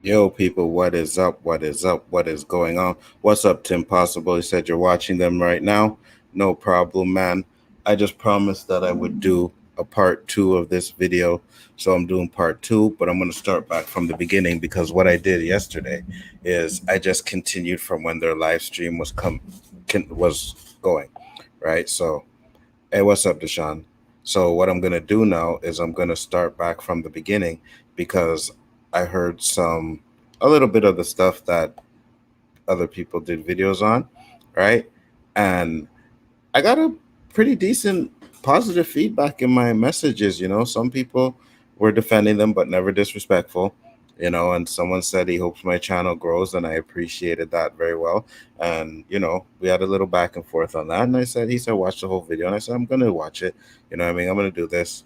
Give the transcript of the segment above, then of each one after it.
Yo, people, what is up? What is up? What is going on? What's up, Tim Possible? You said you're watching them right now. No problem, man. I just promised that I would do a part two of this video. So I'm doing part two, but I'm going to start back from the beginning because what I did yesterday is I just continued from when their live stream was going, right? So, hey, what's up, Deshaun? So what I'm going to do now is I'm going to start back from the beginning because I heard a little bit of the stuff that other people did videos on, right? And I got a pretty decent positive feedback in my messages. Some people were defending them, but never disrespectful. And someone said he hopes my channel grows, and I appreciated that very well. And we had a little back and forth on that. And he said, watch the whole video, and I said, I'm gonna watch it. You know what I mean? I'm gonna do this.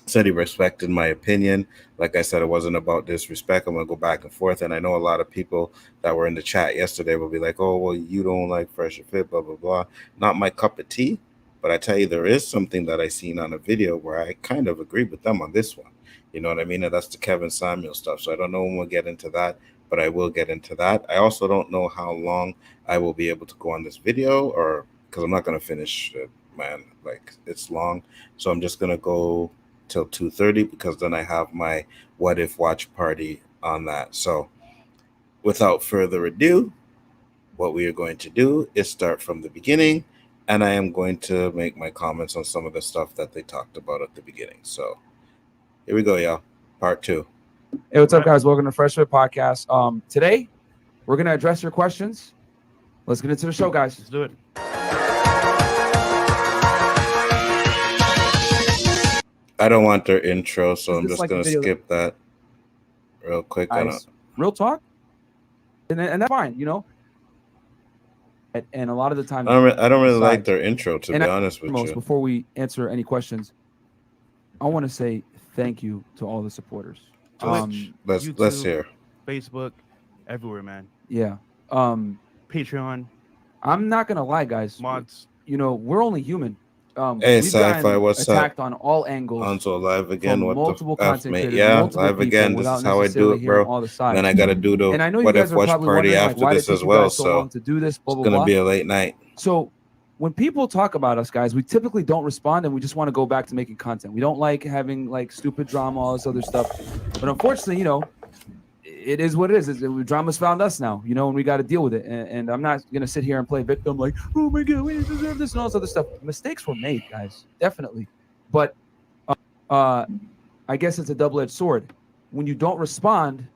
Said he respected my opinion. Like I said, it wasn't about disrespect. I'm gonna go back and forth, and I know a lot of people that were in the chat yesterday will be like, "Oh, well, you don't like Fresh and Fit, blah blah blah." Not my cup of tea, but I tell you, there is something that I seen on a video where I kind of agree with them on this one. You know what I mean? And that's the Kevin Samuel stuff. So I don't know when we'll get into that, but I will get into that. I also don't know how long I will be able to go on this video, or because I'm not gonna finish it, man. Like, it's long, so I'm just gonna go till 2:30 because then I have my what if watch party on that. So without further ado, what we are going to do is start from the beginning, and I am going to make my comments on some of the stuff that they talked about at the beginning. So here we go, y'all. Part two. Hey, what's up, guys? Welcome to Fresh Fit Podcast. Today we're gonna address your questions. Let's get into the show, guys. Let's do it. I don't want their intro, so I'm just like gonna skip that real quick. Nice. Real talk, and that's fine, And a lot of the time, I don't really like their intro, to be honest with you. Before we answer any questions, I want to say thank you to all the supporters. Let's hear. Facebook, everywhere, man. Yeah. Patreon. I'm not gonna lie, guys. Mods. We're only human. Hey, Sci-Fi, what's attacked up? on all angles. Nzo live again. What multiple the F, mate? Yeah, live again. This is how I do it, bro. All the and then I got to do the and I know what you guys if are watch probably party after this as well. So long to do this, blah, blah, it's going to blah. be a late night. So when people talk about us, guys, we typically don't respond, and we just want to go back to making content. We don't like having like stupid drama, all this other stuff. But unfortunately, it is what it is. Drama's found us now, and we got to deal with it. And I'm not going to sit here and play victim like, oh my God, we deserve this and all this other stuff. Mistakes were made, guys, definitely. But I guess it's a double-edged sword. When you don't respond,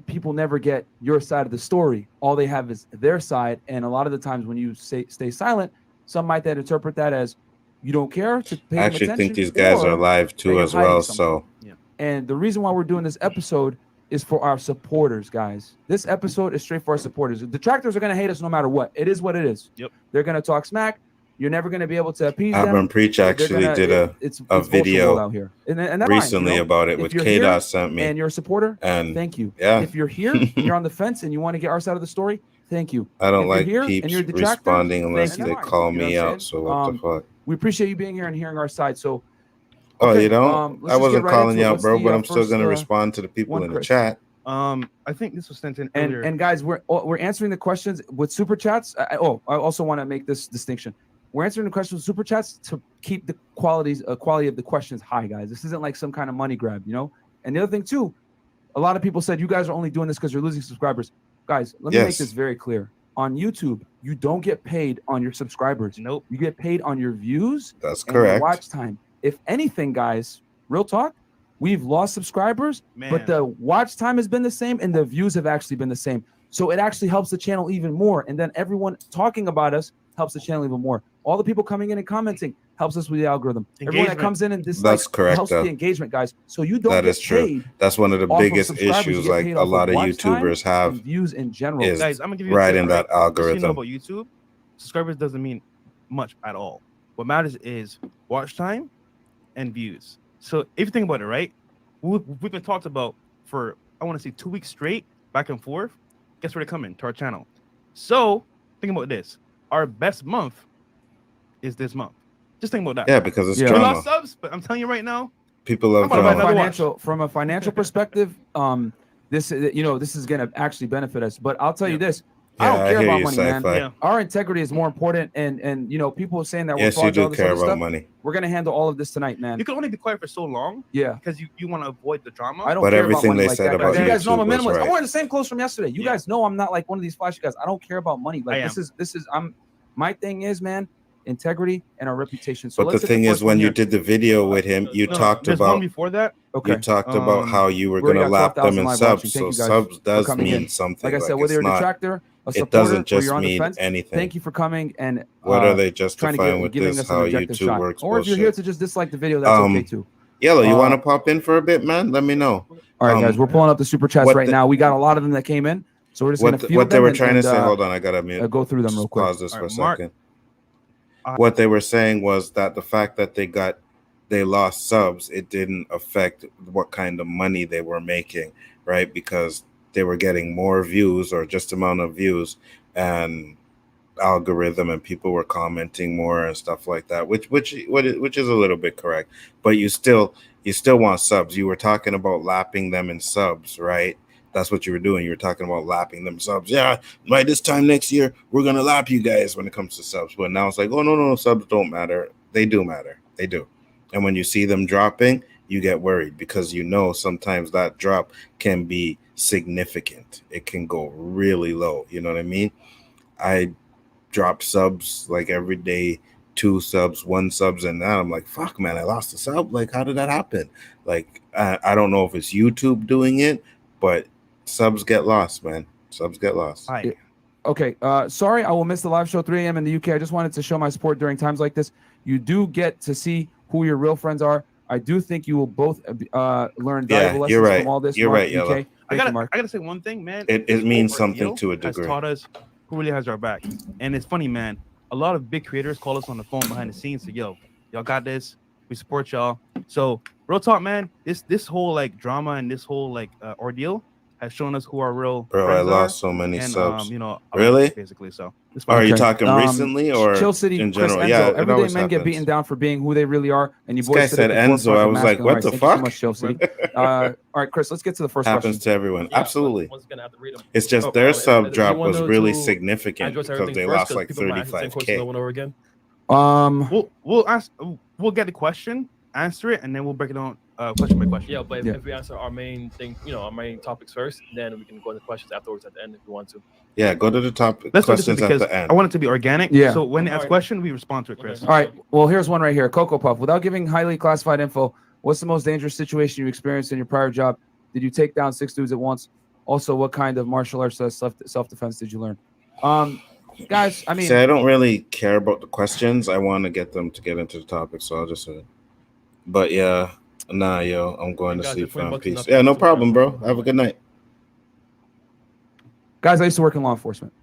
people never get your side of the story. All they have is their side. And a lot of the times when you stay silent, some might then interpret that as you don't care to pay I actually think these guys are live too as well. So, and the reason why we're doing this episode is for our supporters, guys. This episode is straight for our supporters. The detractors are going to hate us no matter what. It is what it is. Yep. They're going to talk smack. You're never going to be able to appease them. Urban Preach actually did a video out here. And recently about it with K-Dots sent me. And you're a supporter, and thank you. Yeah. If you're here and you're on the fence and you want to get our side of the story, thank you. I don't like here peeps responding unless they call me out. So what the fuck? We appreciate you being here and hearing our side. So, okay, I wasn't calling you out, bro, but I'm still going to respond to the people in the chat. I think this was sent in earlier. And guys, we're answering the questions with super chats. I also want to make this distinction. We're answering the questions with super chats to keep the quality of the questions high, guys. This isn't like some kind of money grab, And the other thing too, a lot of people said you guys are only doing this because you're losing subscribers. Guys, let me make this very clear. On YouTube, you don't get paid on your subscribers. Nope. You get paid on your views. That's correct. And your watch time. If anything, guys, real talk, we've lost subscribers, but the watch time has been the same and the views have actually been the same. So it actually helps the channel even more. And then everyone talking about us helps the channel even more. All the people coming in and commenting helps us with the algorithm. Everyone that comes in and dislikes helps the engagement, guys. So you don't that is true. That's one of the biggest issues like a lot of YouTubers have views in general. Guys, I'm gonna give you right in that algorithm. You know about YouTube, subscribers doesn't mean much at all. What matters is watch time and views. So if you think about it, right, we've been talked about for, I want to say 2 weeks straight, back and forth. Guess where they're coming? To our channel. So think about this. Our best month is this month. Just think about that. Yeah, because it's We drama. lost subs, but I'm telling you right now, People love From drama. a From a financial perspective, this is gonna actually benefit us. But I'll tell you this. I Yeah, don't care hear about you, money, man. Sci-Fi. Yeah. Our integrity is more important, and people are saying that we're Yes, you frauds, all do this care other about stuff. money. We're gonna handle all of this tonight, man. You can only be quiet for so long Yeah, because you want to avoid the drama. I don't But care everything about money they like said that, guys. about You guys know I'm a YouTube was minimalist. I'm right. wearing the same clothes from yesterday. You Yeah. guys know I'm not like one of these flashy guys. I don't care about money. Like I this is my thing is, man, integrity and our reputation. So But the let's hit thing first is, when one you here. did the video with him, you No, talked there's one about before that. Okay. you talked about how you were we already gonna got lap them 12,000 in live subs. watching. Thank So you guys subs for does coming mean in. something. Like I said, it's whether you're a not. detractor, a It supporter, doesn't or just you're on the mean fence, anything. thank you for coming and What are they trying to justifying with giving this? us an How objective YouTube shot. works? Or if you're here Bullshit. to just dislike the video, that's okay too. Yello, you Uh, want to pop in for a bit, man? Let me know. All right, guys, we're pulling up the super chats what right the- now. We got a lot of them that came in, so we're just gonna field What they them were and- trying and, to say. Hold on, I gotta mute. go through them Just real quick. Pause this All for a right, Mark. second. What they were saying was that the fact that they lost subs, it didn't affect what kind of money they were making, right? Because they were getting more views or just amount of views and algorithm, and people were commenting more and stuff like that, which is a little bit correct. But you still want subs. You were talking about lapping them in subs, right? That's what you were doing. You were talking about lapping them subs. Yeah, by this time next year, we're gonna lap you guys when it comes to subs. But now it's like, oh no, subs don't matter. They do matter. They do. And when you see them dropping, you get worried because sometimes that drop can be significant. It can go really low. You know what I mean? I drop subs like every day, 2 subs, 1 subs, and now I'm like, fuck, man, I lost a sub. Like, how did that happen? Like, I don't know if it's YouTube doing it, but subs get lost, man. Subs get lost. Hi. Okay. Sorry, I will miss the live show 3 a.m. in the UK. I just wanted to show my support during times like this. You do get to see who your real friends are. I do think you will both learn valuable lessons you're right. from all this. You're Mark, right, Yello. UK. Thank you, Mark. I gotta say one thing, man. It This means whole something ordeal to a has degree. taught us who really has our back. And it's funny, man. A lot of big creators call us on the phone behind the scenes to y'all got this. We support y'all. So real talk, man. This whole like drama and this whole like ordeal has shown us who our real Bro, friends I lost so many and subs. really basically. So it's Are you Okay. talking recently or Chill City, in Chris general? Enzo. Yeah, it Everyday always men get happens. beaten down for being who they really are, and you This boys guy sit said at the Enzo. forefront I of was like, masculine what rights. the Thank you so fuck? much, Chill City. All right, Chris, let's get to the first Happens question. to everyone. Yeah, Absolutely. one's gonna have to read them. It's just Oh, their do sub you drop want was to really significant address because everything they first? lost 'Cause like people might ask the same question 35K. over and over again. We'll get the question, answer it, and then we'll break it down question by question. Yeah, but Yeah. if we answer our main thing, our main topics first, then we can go into questions afterwards at the end if you want to. Yeah, go to the top Let's do this questions at because the end. I want it to be organic. Yeah. So when they ask Alright. question, we respond to it, Chris. Okay. All right. Well, here's one right here. Cocoa Puff. Without giving highly classified info, what's the most dangerous situation you experienced in your prior job? Did you take down 6 dudes at once? Also, what kind of martial arts self-defense did you learn? Guys, I mean, See, I don't really care about the questions. I want to get them to get into the topic, so I'll just but yeah, nah, yo, I'm going to Guys, sleep, if $20 fam. Peace. enough, Yeah, no it's problem, okay. bro. Have a good night. guys, I used to work in law enforcement.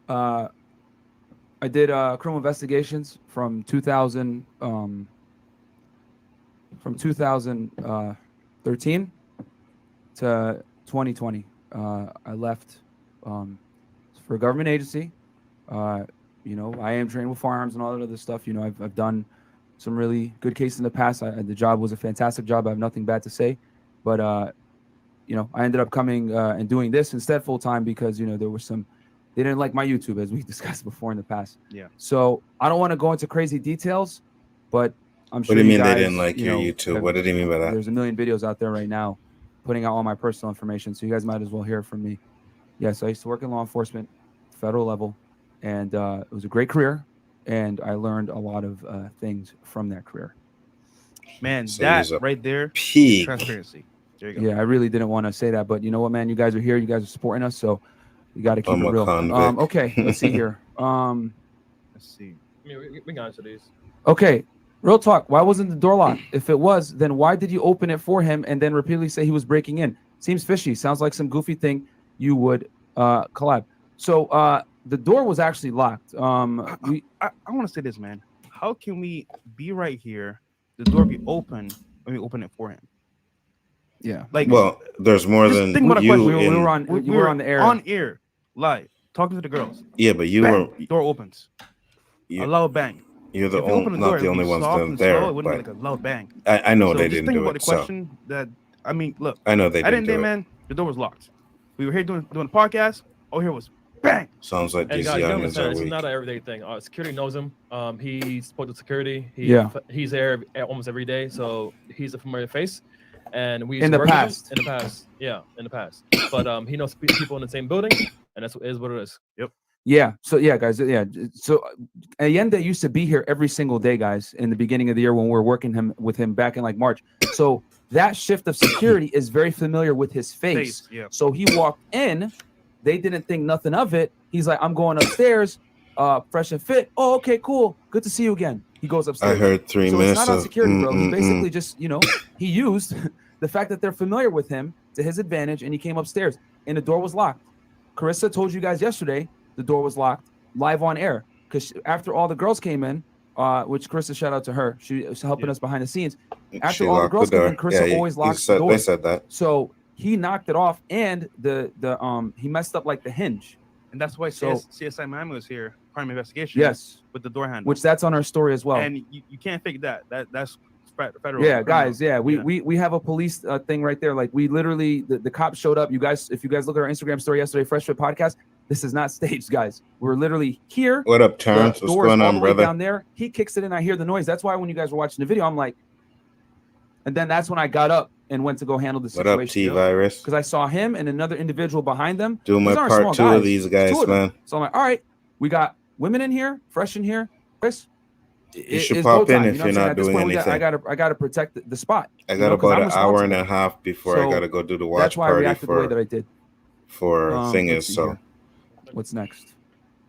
I did criminal investigations from 2013 to 2020. I left for a government agency. I am trained with firearms and all that other stuff. I've done some really good cases in the past. The job was a fantastic job. I have nothing bad to say, but I ended up coming and doing this instead full time because there was they didn't like my YouTube, as we discussed before in the past. Yeah. So I don't want to go into crazy details, but I'm sure. What do you mean guys, they didn't like your YouTube? What did he mean by that? There's a million videos out there right now putting out all my personal information, so you guys might as well hear it from me. Yes, I used to work in law enforcement, federal level, and it was a great career, and I learned a lot of things from that career. Man, So that he's a right there, Peak. transparency. There you go. Yeah, I really didn't want to say that, but you know what, man? You guys are here. You guys are supporting us, so you got to keep I'm it a real. convict. Okay, let's see here. Let's see. I mean, we can answer these. Okay, real talk. Why wasn't the door locked? If it was, then why did you open it for him and then repeatedly say he was breaking in? Seems fishy. Sounds like some goofy thing you would collab. So the door was actually locked. I want to say this, man. How can we be right here, the door be open, when we open it for him? Yeah. Like, Well, there's more Just than think about a you. question. We were in- on. we You were on the air. on air, live, talking to the girls. yeah, but you Bang, were. door opens. You, A loud bang. you're the If you open only, the door, not the it would only be ones soft that and there. slow. It wouldn't But be like a loud bang. I know So they just didn't think do about it. the So question that I mean, look, I know they at the didn't end of the day, do it. man, The door was locked. We were here doing a podcast. All here was bang. Sounds like And these guys, you youngins understand, are it's weak. not an everyday thing. Security knows him. He spoke to security. He's there almost every day, so he's a familiar face. And we used In to the work with him past. in the past, yeah, in the past. But he knows people in the same building, and that's is what it is. Yeah. So yeah, guys. Yeah. So Allende used to be here every single day, guys, in the beginning of the year when we were working with him back in like March. So that shift of security is very familiar with his face. Yeah. So he walked in, they didn't think nothing of it. He's like, I'm going upstairs, fresh and fit. Oh, okay, cool. Good to see you again. He goes I upstairs. heard 3 So minutes it's not on of security, bro. He basically just, he used the fact that they're familiar with him to his advantage, and he came upstairs, and the door was locked. Carissa told you guys yesterday the door was locked live on air because after all the girls came in, which Carissa, shout out to her, she was helping us behind the scenes. After She all the locked girls the came in, door. Carissa Yeah, always you locks the said, door. they said that. So he knocked it off, and he messed up like the hinge. And that's why So- CSI Miami was here, crime investigation. Yes, With the door handle. which that's on our story as well. And you can't fake that. That's federal. Yeah, criminal. guys. Yeah, we have a police thing right there. Like we literally, the cops showed up. You guys, if you guys look at our Instagram story yesterday, Fresh Fit Podcast, this is not staged, guys. We're literally here. What up, The Terrence? What's door is going all on, the way brother? down there. He kicks it in. I hear the noise. That's why when you guys were watching the video, I'm like, and then that's when I got up and went to go handle the What up, situation. T-Virus? Because I saw him and another individual behind them. Doing my These aren't part small 2 guys. of these guys, Two of them. man. So I'm like, all right, we got women in here, fresh in here. Chris, You should pop in if you're not doing anything. I gotta protect the spot. I you got know, 'cause about I'm an hour and responsible. a half before I So, gotta go do the watch That's why I party reacted the way that for I did. thingers. Let's see So here. What's next?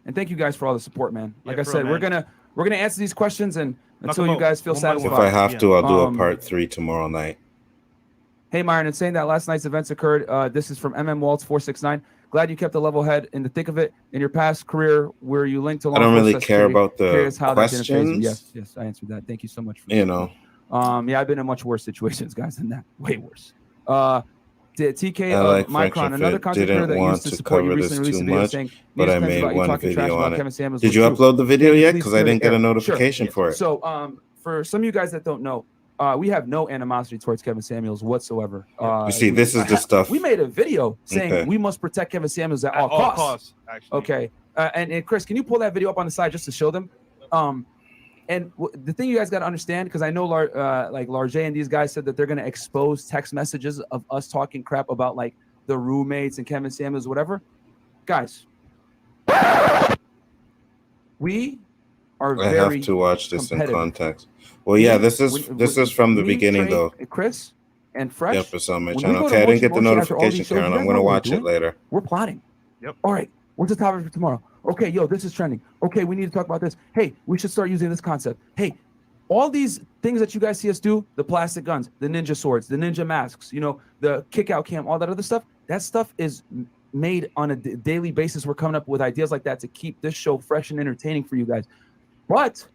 And thank you guys for all the support, man. Yeah, Like I for said, real, we're gonna answer these questions and until them you out guys feel one by one. if satisfied. I have to, I'll do a Um, part 3 tomorrow night. Hey, Myron, and saying that last night's events occurred. This is from MM Waltz 469. Glad you kept a level head in the thick of it. In your past career, where you linked to law I don't really enforcement care security, about the curious how that didn't phase you. questions. Yes, I answered that. Thank you so much. For You know, yeah, I've been in much worse situations, guys, than that. Way worse. TK I like French Micron, and another Fit. content creator Didn't that want used to to support you cover recently this released too a video much, saying but I news made about you one talking trash video about on it. Kevin Samuels Did was you true. upload the video Can you yet? please Because I clear didn't the get a air? notification Sure. for it. So, for some of you guys that don't know, we have no animosity towards Kevin Samuels whatsoever. You see, this is the stuff. We made a video saying Okay. we must protect Kevin Samuels at At all costs. actually. Okay. And Chris, can you pull that video up on the side just to show them? And the thing you guys got to understand, because I know like Large and these guys said that they're going to expose text messages of us talking crap about like the roommates and Kevin Samuels, whatever. Guys, we are I very have to watch this in competitive. context. Well, yeah, this is When- from the me, beginning Trey, though. and Chris and Fresh. Yep, it's on my when we channel. go to Okay, I didn't Mochi get the Mochi after all notification, these shows, Karen. you I'm guys gonna know what we're watch it doing? later. We're plotting. Yep. All right. What's the topic for tomorrow? Okay, yo, this is trending. Okay, we need to talk about this. Hey, we should start using this concept. Hey, all these things that you guys see us do, the plastic guns, the ninja swords, the ninja masks, the kick out cam, all that other stuff, that stuff is made on a daily basis. We're coming up with ideas like that to keep this show fresh and entertaining for you guys. But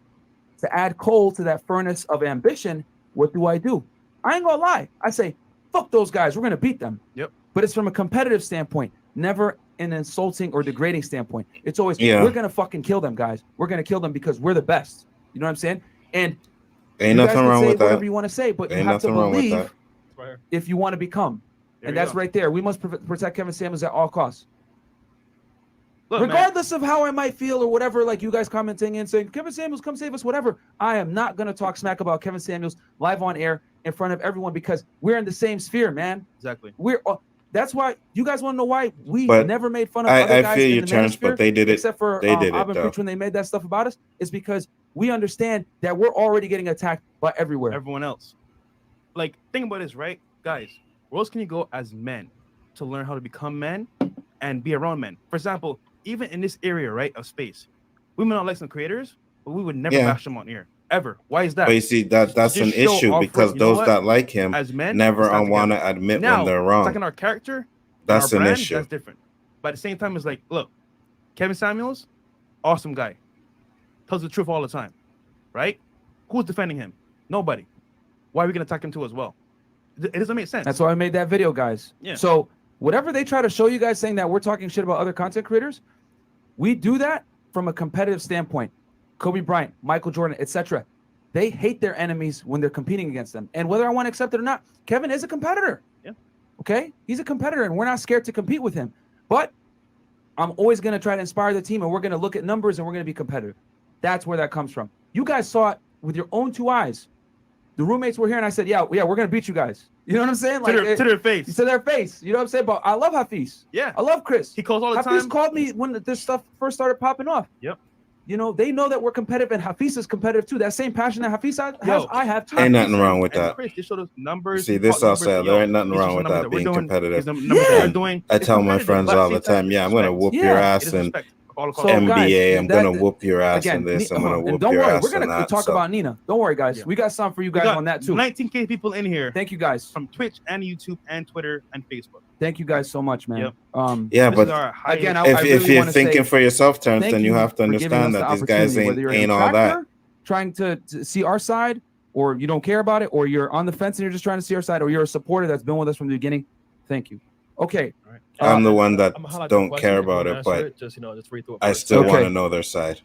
to add coal to that furnace of ambition, what do? I ain't gonna lie. I say, fuck those guys. We're gonna beat them. Yep. But it's from a competitive standpoint, never an insulting or degrading standpoint. It's always, Yeah. we're gonna fucking kill them, guys. We're gonna kill them because we're the best. You know what I'm saying? And Ain't you guys nothing can wrong say with whatever that. you want to say, but you Ain't have to nothing wrong with believe that. Right here. if you want to become. There And you that's go. right there. We must protect Kevin Samuels at all costs. Look, man, Regardless of how I might feel or whatever, like you guys commenting and saying, Kevin Samuels, come save us, whatever. I am not going to talk smack about Kevin Samuels live on air in front of everyone because we're in the same sphere, man. exactly. That's why you guys want to know why we But never made fun of other I guys feel in you, the Terrence, manosphere, but they did it. except for They did it, Abba though. Preach when they made that stuff about us. It's because we understand that we're already getting attacked by everywhere. Everyone else. Like, think about this, right? Guys, where else can you go as men to learn how to become men and be around men? For example, even in this area, right, of space, we may not like some creators, but we would never Yeah. bash them on here. Ever. Why is that? But you see, that's Just an show issue off because what- you know those what? that like him As men, never stand want together. to admit Now, when they're wrong. attacking our character, That's our an brand, issue. That's different. But at the same time, it's like, look, Kevin Samuels, awesome guy, tells the truth all the time, right? Who's defending him? Nobody. Why are we gonna attack him too as well? It doesn't make sense. That's why I made that video, guys. Yeah. So whatever they try to show you guys saying that we're talking shit about other content creators, we do that from a competitive standpoint. Kobe Bryant, Michael Jordan, etc. They hate their enemies when they're competing against them. And whether I want to accept it or not, Kevin is a competitor. Yeah. Okay, he's a competitor, and we're not scared to compete with him. But I'm always going to try to inspire the team, and we're going to look at numbers, and we're going to be competitive. That's where that comes from. You guys saw it with your own 2 eyes. The roommates were here, and I said, yeah, we're going to beat you guys. You know what I'm saying? Like to their face. To their face. You know what I'm saying? But I love Hafiz. Yeah. I love Chris. He calls all the time. Hafiz called me when this stuff first started popping off. Yep. You know, they know that we're competitive, and Hafiz is competitive too. That same passion that Hafiz has, I have too. Ain't nothing wrong with that. Chris, they showed us numbers. See, this I'll say, there ain't nothing wrong with that being competitive. I tell my friends all the time, I'm going to whoop your ass in NBA. I'm going to whoop your ass in this. I'm going to whoop your ass in that. We're going to talk about Nina. Don't worry, guys. We got something for you guys on that too. 19K people in here. Thank you, guys. From Twitch and YouTube and Twitter and Facebook. Thank you guys so much, man. But again, if you're thinking for yourself, Terrence, then you have to understand that these guys ain't all that. Trying to see our side, or you don't care about it, or you're on the fence and you're just trying to see our side, or you're a supporter that's been with us from the beginning. Thank you. Okay. I'm the one that don't care about it, but I still want to know their side.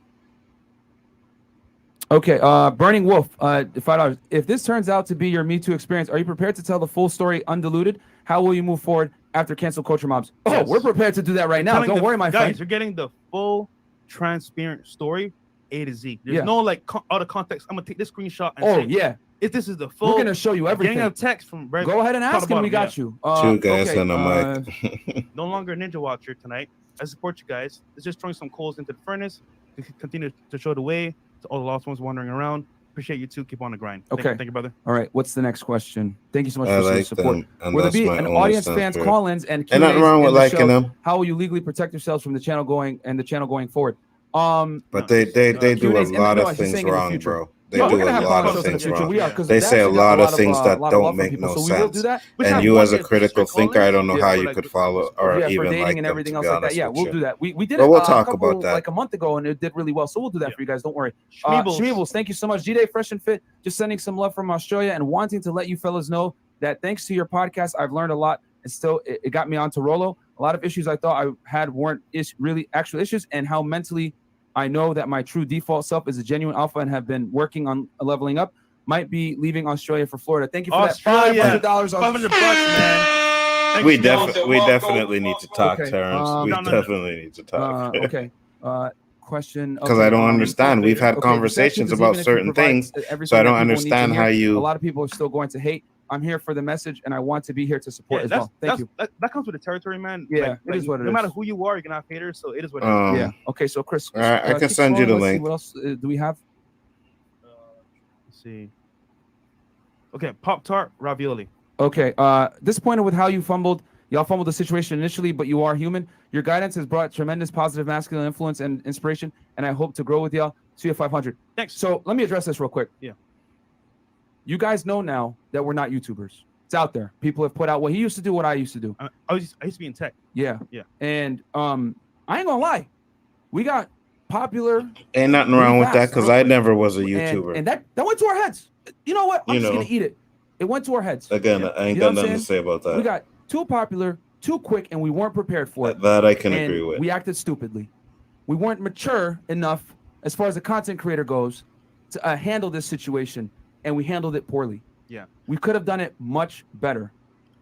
Okay, Burning Wolf, $5. If this turns out to be your Me Too experience, are you prepared to tell the full story undiluted? How will you move forward after cancel culture mobs? Oh, we're prepared to do that right now. Don't worry, my friend. Guys, you're getting the full, transparent story, A to Z. There's no like out of context. I'm gonna take this screenshot and say, if this is the full, we're gonna show you everything. Getting a text from go ahead and ask him. We got you. 2 guys and a mic. No longer a Ninja Watcher tonight. I support you guys. It's just throwing some coals into the furnace to continue to show the way to all the lost ones wandering around. Appreciate you too. Keep on the grind. Okay. Thank you, brother. All right. What's the next question? Thank you so much for your support. Will there be an audience fans call-ins and Q&As nothing wrong with liking them? How will you legally protect yourselves from the channel going forward? But they do a lot of things wrong, bro. They do a lot of things wrong. They say a lot of things that don't make no sense. And you, as a critical thinker, I don't know how you could follow or even like and them, everything else like that. Yeah, we'll do that. We did it. We'll talk about that like a month ago, and it did really well. So we'll do that for you guys. Don't worry. Shmeebles, thank you so much. G-Day Fresh and Fit, just sending some love from Australia and wanting to let you fellas know that thanks to your podcast, I've learned a lot. And still, it got me onto Rolo. A lot of issues I thought I had weren't really actual issues, and how mentally I know that my true default self is a genuine alpha and have been working on leveling up. Might be leaving Australia for Florida. Thank you for that $500. $500, man. We definitely need to talk, Terrence. We definitely need to talk. Question. Because I don't understand. We've had conversations about certain things, so I don't understand how you. A lot of people are still going to hate. I'm here for the message, and I want to be here to support as well. Thank you. That comes with the territory, man. Yeah, it is what it is. No matter who you are, you're gonna have haters, so it is what it is. Yeah. Okay, so Chris, all right, I can send you the link. What else do we have? Let's see. Okay, Pop-Tart ravioli. Okay, disappointed with how you fumbled. Y'all fumbled the situation initially, but you are human. Your guidance has brought tremendous positive masculine influence and inspiration, and I hope to grow with y'all. See you at 500. Thanks. So let me address this real quick. Yeah. You guys know now that we're not YouTubers. It's out there. People have put out what he used to do, what I used to do. I used to be in tech. Yeah. Yeah. And I ain't gonna lie. We got popular. Ain't nothing wrong with that, because I never was a YouTuber. And that went to our heads. You know what? I'm just gonna eat it. It went to our heads. Again, I ain't got nothing to say about that. We got too popular, too quick, and we weren't prepared for it. That I can agree with. We acted stupidly. We weren't mature enough as far as a content creator goes to handle this situation, and we handled it poorly. Yeah. We could have done it much better.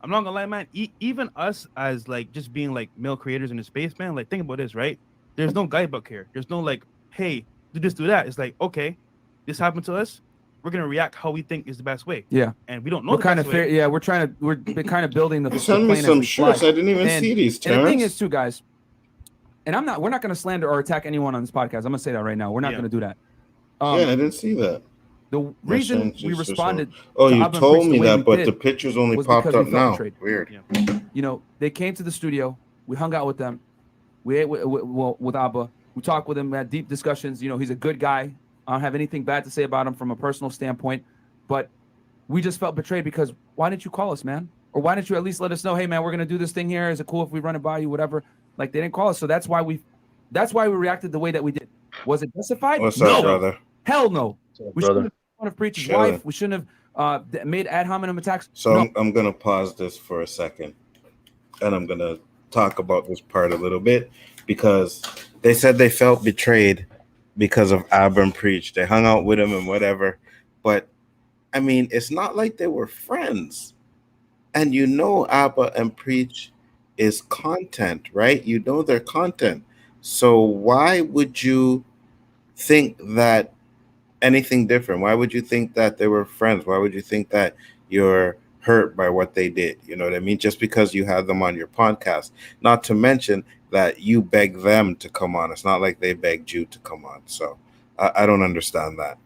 I'm not gonna lie, man. Even us as like just being like male creators in the space, man, like think about this, right? There's no guidebook here. There's no like, hey, do this, do that. It's like, okay, this happened to us. We're gonna react how we think is the best way. Yeah. And we don't know. We're kind of fair. Yeah, we're kind of building the. Send me some shirts. I didn't even see these. Terrence. And the thing is, too, guys, and we're not gonna slander or attack anyone on this podcast. I'm gonna say that right now. We're not gonna do that. I didn't see that. The reason we responded. Oh, you told me that, but the pictures only popped up now. Weird. Yeah. You know, they came to the studio. We hung out with them. We ate with Abba. We talked with him. We had deep discussions. You know, he's a good guy. I don't have anything bad to say about him from a personal standpoint, but we just felt betrayed because why didn't you call us, man? Or why didn't you at least let us know, hey, man, we're gonna do this thing here. Is it cool if we run it by you, whatever? Like they didn't call us, so that's why we reacted the way that we did. Was it justified? What's up, brother? Hell no. We shouldn't have want to preach his wife. We shouldn't have made ad hominem attacks. So I'm gonna pause this for a second, and I'm gonna talk about this part a little bit because they said they felt betrayed because of Abram Preach. They hung out with him and whatever, but I mean, it's not like they were friends. And you know Abba and Preach is content, right? You know their content. So why would you think that anything different? Why would you think that they were friends? Why would you think that you're hurt by what they did? You know what I mean? Just because you had them on your podcast. Not to mention that you begged them to come on. It's not like they begged you to come on. So I don't understand that,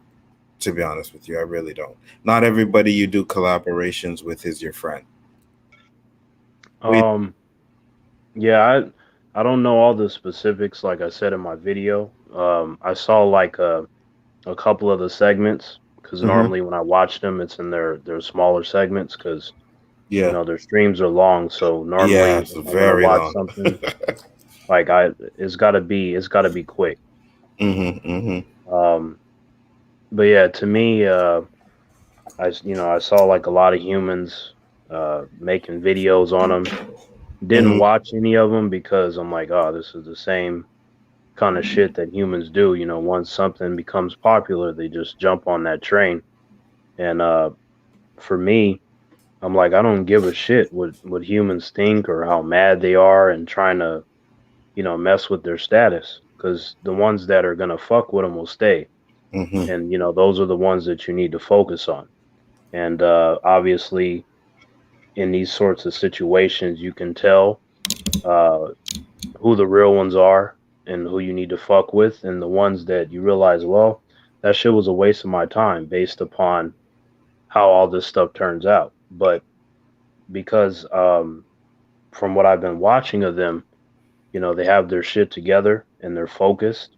to be honest with you. I really don't. Not everybody you do collaborations with is your friend. We Um, yeah, I don't know all the specifics, like I said in my video. I saw like a couple of the segments because Mhm. normally when I watch them, it's in their smaller segments because Yeah. their streams are long. So Yeah, normally it's if I'm gonna very watch long. something, like it's gotta be quick. Mm-hmm. Um, but yeah, to me, I saw like a lot of humans making videos on them. Didn't Mm-hmm. watch any of them because I'm like, oh, this is the same kind of shit that humans do. Once something becomes popular, they just jump on that train. And for me, I'm like, I don't give a shit what humans think or how mad they are and trying to, mess with their status. Because the ones that are gonna fuck with them will stay, Mm-hmm. and those are the ones that you need to focus on. And obviously, in these sorts of situations, you can tell uh, who the real ones are and who you need to fuck with, and the ones that you realize, well, that shit was a waste of my time based upon how all this stuff turns out. But because from what I've been watching of them, they have their shit together and they're focused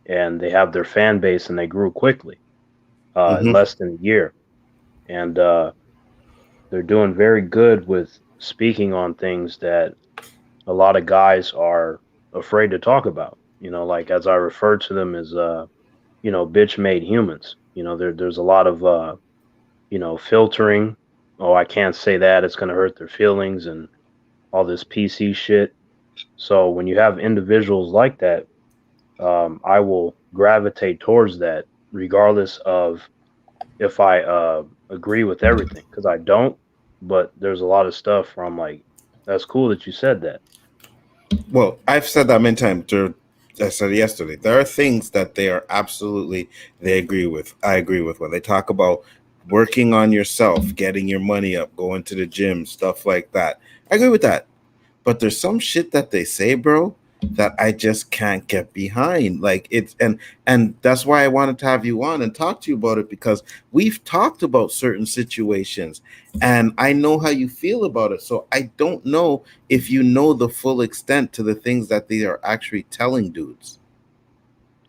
and they have their fan base and they grew quickly in Mm-hmm. less than a year. And they're doing very good with speaking on things that a lot of guys are afraid to talk about. Like as I refer to them as bitch made humans. There's a lot of filtering. Oh, I can't say that, it's gonna hurt their feelings and all this PC shit. So when you have individuals like that, I will gravitate towards that regardless of if I agree with everything, because I don't. But there's a lot of stuff where I'm like, that's cool that you said that. Well, I've said that many times. I said it yesterday. There are things that they are absolutely they agree with. I agree with when they talk about working on yourself, getting your money up, going to the gym, stuff like that. I agree with that. But there's some shit that they say, bro, that I just can't get behind. Like it's and that's why I wanted to have you on and talk to you about it, because we've talked about certain situations and I know how you feel about it. So I don't know if you know the full extent to the things that they are actually telling dudes.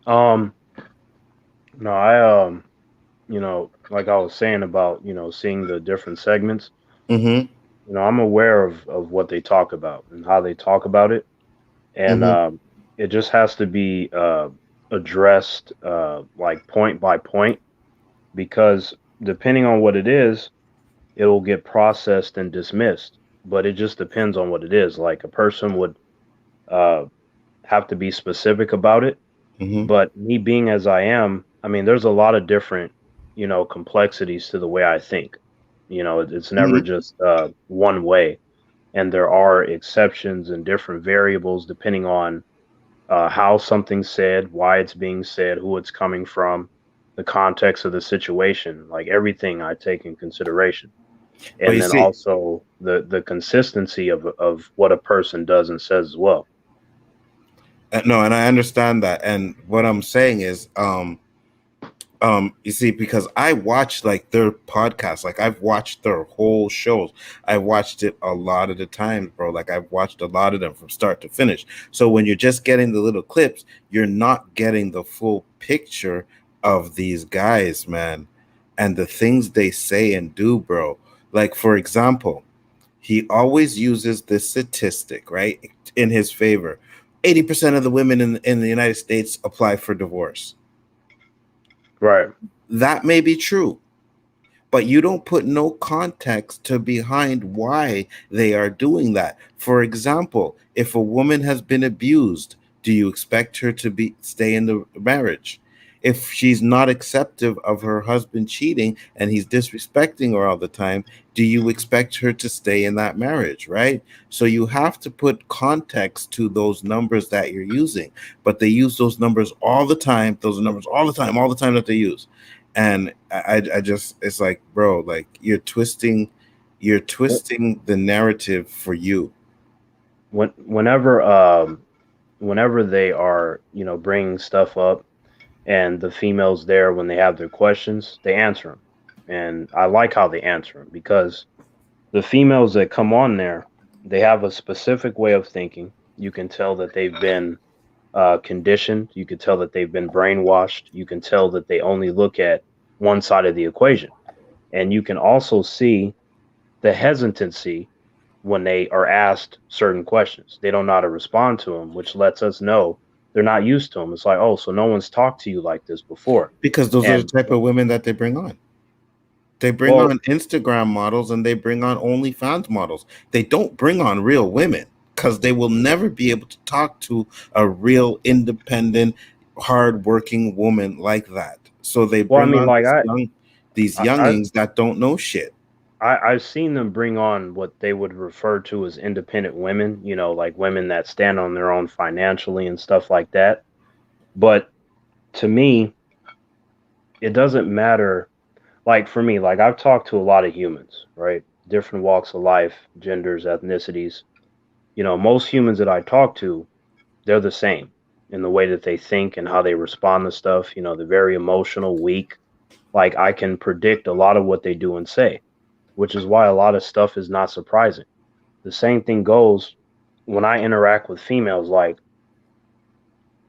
Um, no, like I was saying about, seeing the different segments, Mm-hmm. I'm aware of what they talk about and how they talk about it. And Mm-hmm. it just has to be addressed like point by point, because depending on what it is, it will get processed and dismissed. But it just depends on what it is. Like a person would uh, have to be specific about it. Mm-hmm. But me being as I am, I mean, there's a lot of different, complexities to the way I think. It's never Mm-hmm. just one way. And there are exceptions and different variables depending on how something's said, why it's being said, who it's coming from, the context of the situation. Like everything I take in consideration. But And you then see, also the consistency of what a person does and says as well. no, and I understand that. And what I'm saying is, you see, because I watch like their podcasts, like I've watched their whole shows. I've watched it a lot of the times, bro. Like I've watched a lot of them from start to finish. So when you're just getting the little clips, you're not getting the full picture of these guys, man, and the things they say and do, bro. Like for example, he always uses this statistic, right, in his favor. 80% of the women in the United States apply for divorce. Right. That may be true, but you don't put no context to behind why they are doing that. For example, if a woman has been abused, do you expect her to be stay in the marriage? If she's not acceptive of her husband cheating and he's disrespecting her all the time, do you expect her to stay in that marriage, right? So you have to put context to those numbers that you're using. But they use those numbers all the time, those numbers all the time that they use. And I just, it's like, bro, like you're twisting the narrative for you. Whenever they are, bringing stuff up, and the females there, when they have their questions, they answer them, and I like how they answer them, because the females that come on there, they have a specific way of thinking. You can tell that they've been conditioned. You can tell that they've been brainwashed. You can tell that they only look at one side of the equation, and you can also see the hesitancy when they are asked certain questions. They don't know how to respond to them, which lets us know they're not used to them. It's like, oh, so no one's talked to you like this before. Because those are the type of women that they bring on. They bring on Instagram models and they bring on OnlyFans models. They don't bring on real women because they will never be able to talk to a real independent, hardworking woman like that. So they bring on these youngings that don't know shit. I've seen them bring on what they would refer to as independent women, like women that stand on their own financially and stuff like that. But to me, it doesn't matter. Like for me, like I've talked to a lot of humans, right? Different walks of life, genders, ethnicities. Most humans that I talk to, they're the same in the way that they think and how they respond to stuff. They're very emotional, weak. Like I can predict a lot of what they do and say, which is why a lot of stuff is not surprising. The same thing goes when I interact with females, like,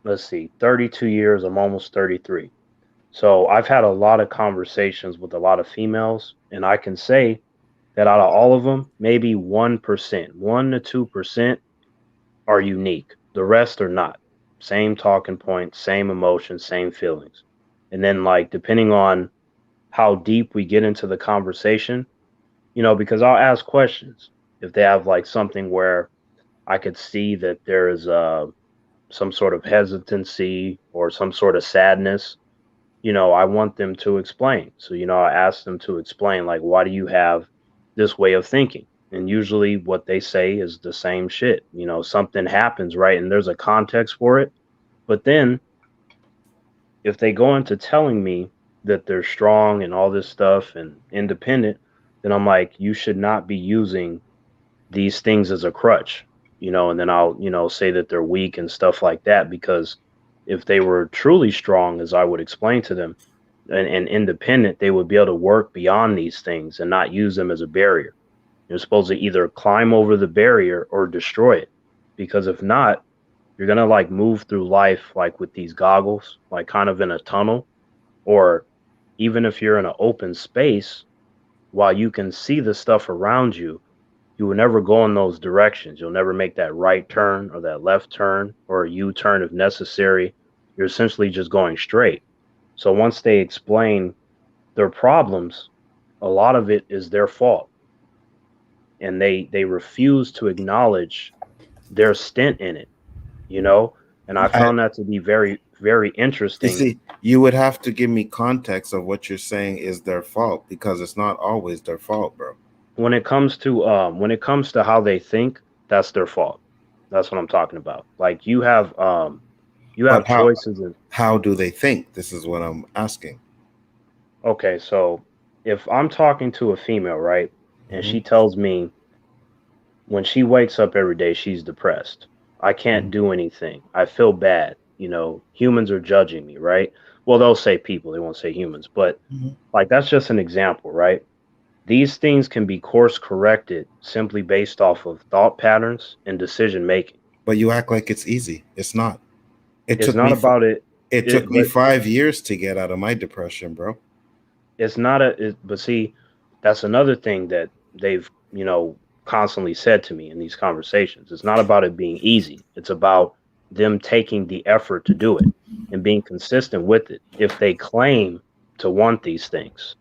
let's see, 32 years, I'm almost 33. So I've had a lot of conversations with a lot of females, and I can say that out of all of them, maybe 1%, 1 to 2% are unique. The rest are not. Same talking points, same emotions, same feelings. And then, like, depending on how deep we get into the conversation, because I'll ask questions if they have like something where I could see that there is some sort of hesitancy or some sort of sadness. I want them to explain. So, I ask them to explain, like, why do you have this way of thinking? And usually what they say is the same shit. Something happens, right? And there's a context for it. But then if they go into telling me that they're strong and all this stuff and independent, then I'm like, you should not be using these things as a crutch, and then I'll, say that they're weak and stuff like that, because if they were truly strong, as I would explain to them, and independent, they would be able to work beyond these things and not use them as a barrier. You're supposed to either climb over the barrier or destroy it, because if not, you're going to like move through life like with these goggles, like kind of in a tunnel, or even if you're in an open space, while you can see the stuff around you, you will never go in those directions. You'll never make that right turn or that left turn or a U-turn if necessary. You're essentially just going straight. So once they explain their problems, a lot of it is their fault. And they refuse to acknowledge their stint in it, And I found that to be very, very interesting. You see, you would have to give me context of what you're saying is their fault, because it's not always their fault, bro. When it comes to how they think, that's their fault. That's what I'm talking about. Like you have choices. How do they think? This is what I'm asking. Okay, so if I'm talking to a female, right, and she tells me when she wakes up every day, she's depressed. I can't do anything. I feel bad. Humans are judging me, right? Well, they'll say people, they won't say humans, but like that's just an example, right? These things can be course corrected simply based off of thought patterns and decision making. But you act like it's easy. It's not. It took me 5 years to get out of my depression, bro. It's not but see, that's another thing that they've, constantly said to me in these conversations. It's not about it being easy. It's about them taking the effort to do it and being consistent with it if they claim to want these things.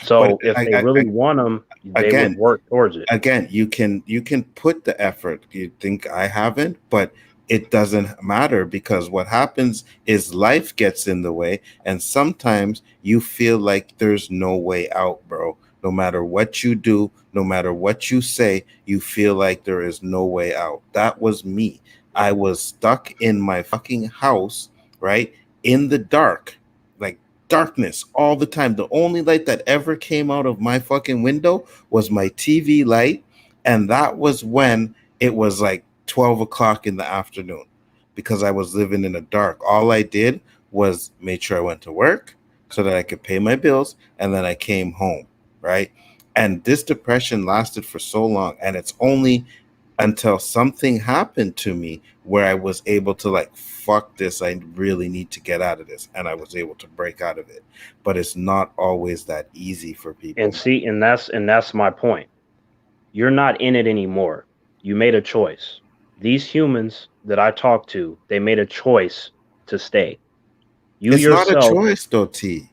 So if they really want them, they would work towards it. Again, you can put the effort. You think I haven't, but it doesn't matter, because what happens is life gets in the way, and sometimes you feel like there's no way out, bro. No matter what you do, no matter what you say, you feel like there is no way out. That was me. I was stuck in my fucking house, right? In the dark, like darkness all the time. The only light that ever came out of my fucking window was my TV light. And that was when it was like 12 o'clock in the afternoon, because I was living in the dark. All I did was make sure I went to work so that I could pay my bills, and then I came home, right? And this depression lasted for so long, and it's only until something happened to me where I was able to, like, fuck this, I really need to get out of this, and I was able to break out of it. But it's not always that easy for people. And see, and that's my point. You're not in it anymore. You made a choice. These humans that I talk to, they made a choice to stay. You It's yourself, not a choice though, T.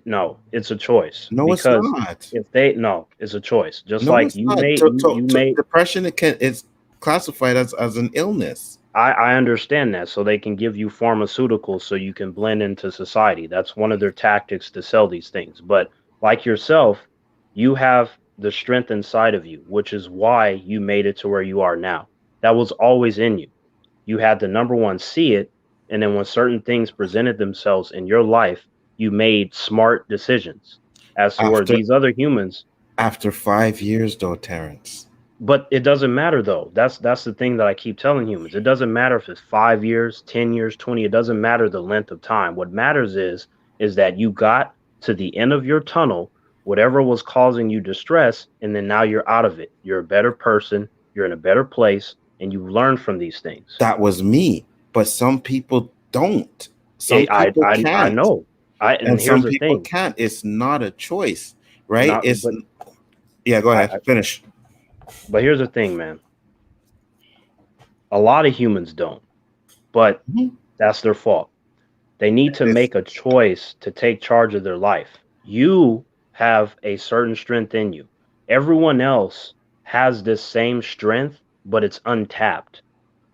no, it's a choice. No, because it's not. if they no, it's a choice. Just No, like it's you not. made you made. Depression, it's classified as an illness. I understand that, so they can give you pharmaceuticals so you can blend into society. That's one of their tactics to sell these things. But like yourself, you have the strength inside of you, which is why you made it to where you are now. That was always in you. You had to, number one, see it, and then when certain things presented themselves in your life, you made smart decisions. As to where After these other humans, after 5 years though, Terrence. but it doesn't matter though. That's the thing that I keep telling humans. It doesn't matter if it's 5 years, 10 years, 20. It doesn't matter the length of time. What matters is that you got to the end of your tunnel, whatever was causing you distress, and then now you're out of it. You're a better person. You're in a better place, and you learn from these things. That was me, but some people don't. Some people can't. I know. And And here's some the people thing. can't. It's not a choice, right? Not, It's but yeah. Go ahead, finish. but here's the thing, man. A lot of humans don't, but Mhm. that's their fault. They need to It's- make a choice to take charge of their life. You have a certain strength in you. Everyone else has this same strength, but it's untapped.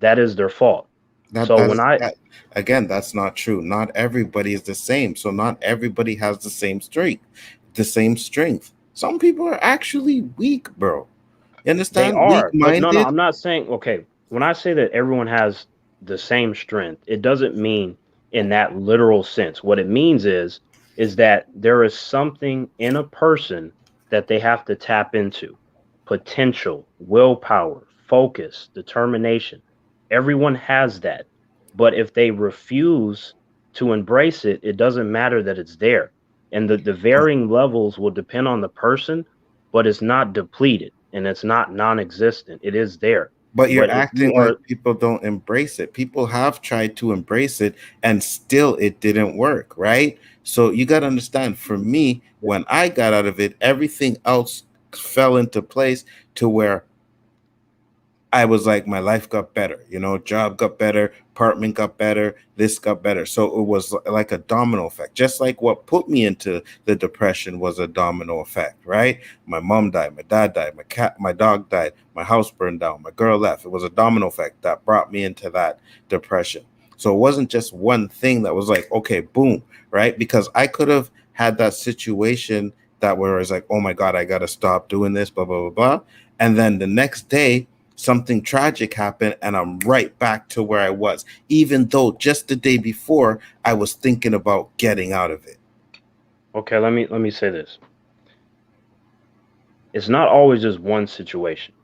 That is their fault. That, So that's when I that, again, that's not true. Not everybody is the same. So not everybody has the same strength. Some people are actually weak, bro. You They understand? are, but no, Weak-minded. I'm not saying, okay, when I say that everyone has the same strength, it doesn't mean in that literal sense. What it means is that there is something in a person that they have to tap into. Potential, willpower, focus, determination. Everyone has that. But if they refuse to embrace it, it doesn't matter that it's there. And the varying levels will depend on the person, but it's not depleted and it's not non-existent. It is there. But you're But if you acting like are, people don't embrace it. People have tried to embrace it and still it didn't work, right? So you got to understand, for me, when I got out of it, everything else fell into place to where I was like, my life got better, job got better, apartment got better, this got better. So it was like a domino effect. Just like what put me into the depression was a domino effect, right? My mom died, my dad died, my dog died, my house burned down, my girl left. It was a domino effect that brought me into that depression. So it wasn't just one thing that was like, okay, boom, right? Because I could have had that situation that where it's like, oh my God, I got to stop doing this, blah, blah, blah, blah. And then the next day, something tragic happened and I'm right back to where I was, even though just the day before I was thinking about getting out of it. okay, let me say this. It's not always just one situation.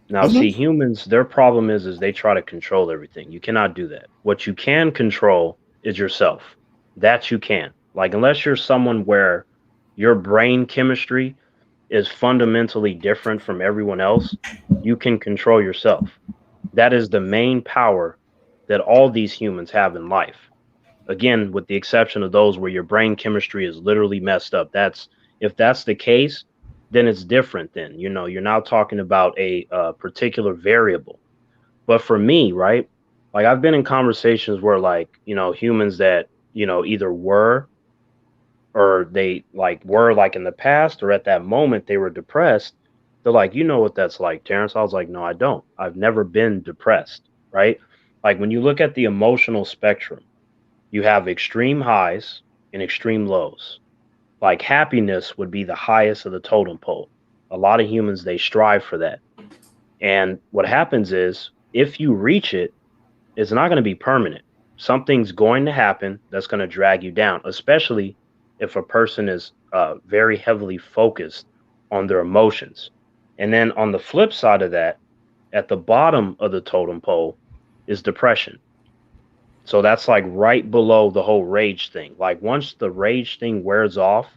Now, see, humans, their problem is they try to control everything. You cannot do that. What you can control is yourself. That you can. Like, unless you're someone where your brain chemistry is fundamentally different from everyone else, you can control yourself. That is the main power that all these humans have in life. Again, with the exception of those where your brain chemistry is literally messed up. If that's the case, then it's different. Then you're now talking about a particular variable. But for me, right, like I've been in conversations where like humans that either were or they were like in the past or at that moment they were depressed. They're like, you know what that's like, Terrence? I was like, no, I don't. I've never been depressed, right? Like when you look at the emotional spectrum, you have extreme highs and extreme lows. Like happiness would be the highest of the totem pole. A lot of humans, they strive for that. And what happens is if you reach it, it's not going to be permanent. Something's going to happen that's going to drag you down, especially if a person is very heavily focused on their emotions. And then on the flip side of that, at the bottom of the totem pole is depression. So that's like right below the whole rage thing. Like once the rage thing wears off,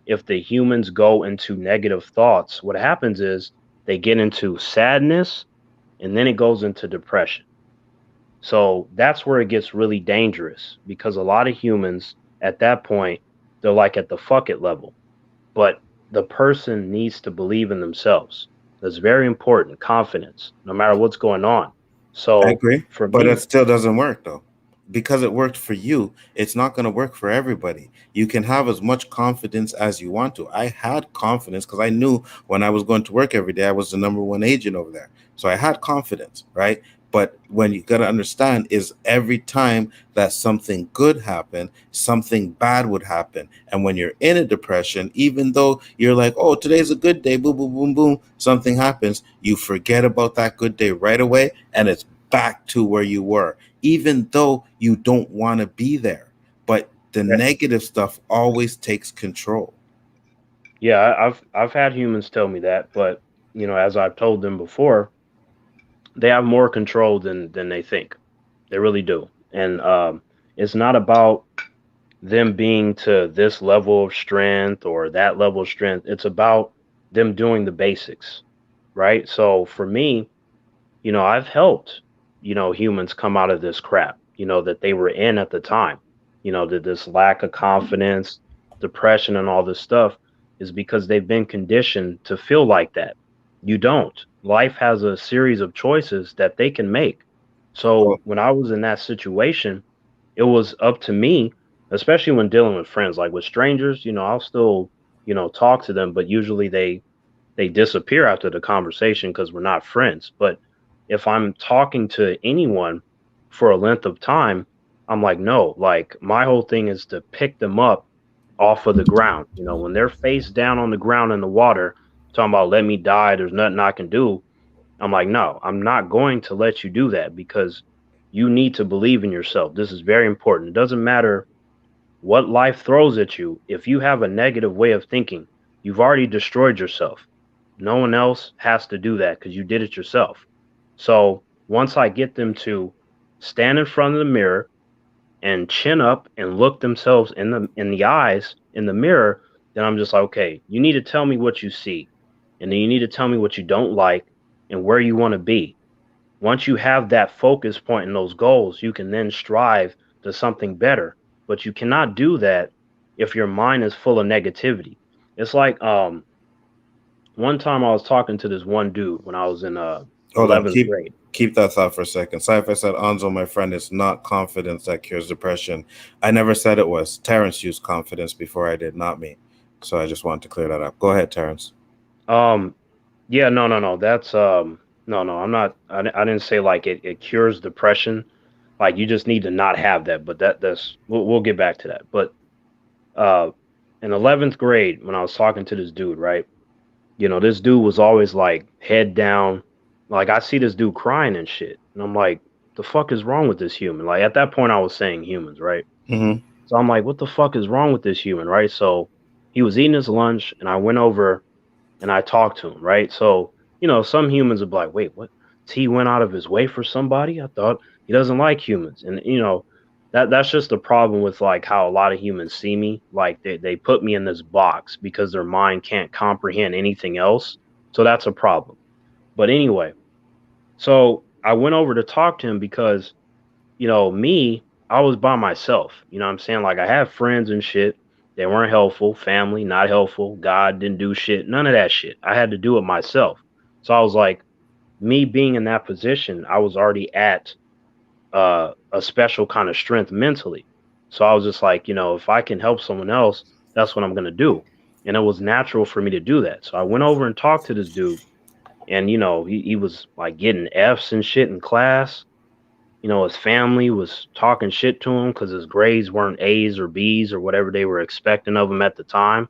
if the humans go into negative thoughts, what happens is they get into sadness and then it goes into depression. So that's where it gets really dangerous because a lot of humans at that point, they're like at the fuck it level. But the person needs to believe in themselves. That's very important. Confidence, no matter what's going on. I So agree, for but me, it still doesn't work though. Because it worked for you, it's not going to work for everybody. You can have as much confidence as you want to. I had confidence because I knew when I was going to work every day, I was the number one agent over there. So I had confidence, right? But when you got to understand is every time that something good happened, something bad would happen. And when you're in a depression, even though you're like, oh, today's a good day, boom, boom, boom, boom, something happens, you forget about that good day right away. And it's back to where you were, even though you don't want to be there. But the negative stuff always takes control. yeah, I've had humans tell me that, but you know, as I've told them before, they have more control than they think. They really do. And it's not about them being to this level of strength or that level of strength. It's about them doing the basics, right? So for me, you know, I've helped, you know, humans come out of this crap, you know, that they were in at the time. You know, that this lack of confidence, depression, and all this stuff is because they've been conditioned to feel like that. You don't. Life has a series of choices that they can make. So when I was in that situation, it was up to me, especially when dealing with friends, like with strangers, you know, I'll still, you know, talk to them, but usually they disappear after the conversation because we're not friends. But if I'm talking to anyone for a length of time, I'm like, no, like my whole thing is to pick them up off of the ground. You know, when they're face down on the ground in the water, talking about let me die, there's nothing I can do. I'm like, no, I'm not going to let you do that because you need to believe in yourself. This is very important. It doesn't matter what life throws at you. If you have a negative way of thinking, you've already destroyed yourself. No one else has to do that because you did it yourself. So once I get them to stand in front of the mirror and chin up and look themselves in the eyes in the mirror, then I'm just like, okay, you need to tell me what you see, and then you need to tell me what you don't like and where you want to be. Once you have that focus point and those goals, you can then strive to something better. But you cannot do that if your mind is full of negativity. It's like one time I was talking to this one dude when I was in Hold on, 11th grade. keep that thought for a second. Sci-Fi said, Anzo, my friend, it's not confidence that cures depression. I never said it was. Terrence used confidence before I did, not me. So I just wanted to clear that up. Go ahead, Terrence. Yeah, no. That's no. I'm not. I didn't say like it cures depression. Like you just need to not have that. But that's we'll get back to that. But uh, in 11th grade, when I was talking to this dude, right? You know, this dude was always like head down. Like I see this dude crying and shit, and I'm like, the fuck is wrong with this human? Like at that point, I was saying humans, right? Mm-hmm. So I'm like, what the fuck is wrong with this human, right? So he was eating his lunch, and I went over and I talked to him, right? So, you know, some humans would be like, wait, what? T went out of his way for somebody? I thought he doesn't like humans. And, you know, that's just the problem with like how a lot of humans see me. Like they put me in this box because their mind can't comprehend anything else. So that's a problem. But anyway, so I went over to talk to him because, you know, I was by myself. You know what I'm saying? Like I have friends and shit. They weren't helpful. Family, not helpful. God didn't do shit. None of that shit. I had to do it myself. So I was like, me being in that position, I was already at a special kind of strength mentally. So I was just like, you know, if I can help someone else, that's what I'm going to do. And it was natural for me to do that. So I went over and talked to this dude. And, you know, he was like getting F's and shit in class. you know, his family was talking shit to him because his grades weren't A's or B's or whatever they were expecting of him at the time.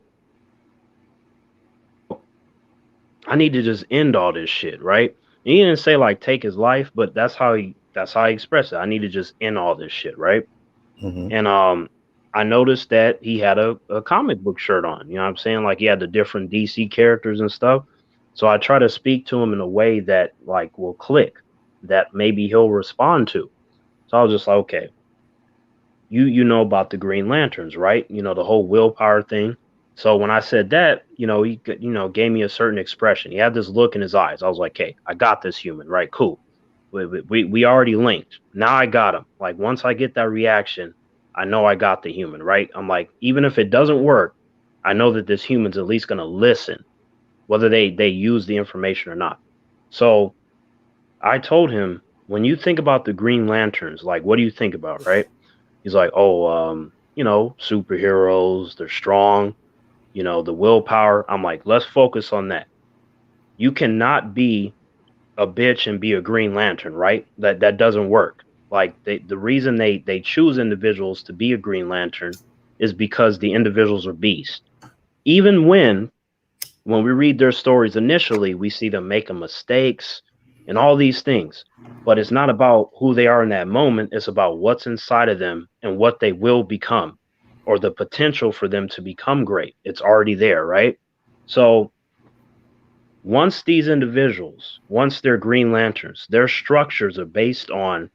I need to just end all this shit, right? And he didn't say like take his life, but that's how he expressed it. I need to just end all this shit, right? Mm-hmm. And I noticed that he had a comic book shirt on. You know what I'm saying? Like he had the different DC characters and stuff. So I try to speak to him in a way that like will click, that maybe he'll respond to. So I was just like, okay, you know about the Green Lanterns, right? You know, the whole willpower thing. So when I said that, you know, he gave me a certain expression. He had this look in his eyes. I was like, hey, I got this human, right? Cool. We already linked. Now I got him. Like once I get that reaction, I know I got the human, right? I'm like, even if it doesn't work, I know that this human's at least gonna listen, whether they use the information or not. So I told him, when you think about the Green Lanterns, like what do you think about, right? He's like, oh, you know, superheroes, they're strong, you know, the willpower. I'm like, let's focus on that. You cannot be a bitch and be a Green Lantern, right? That doesn't work. Like the reason they choose individuals to be a Green Lantern is because the individuals are beasts. Even when we read their stories initially, we see them making mistakes and all these things. But it's not about who they are in that moment. It's about what's inside of them and what they will become, or the potential for them to become great. It's already there, right? So once these individuals, once they're Green Lanterns, their structures are based on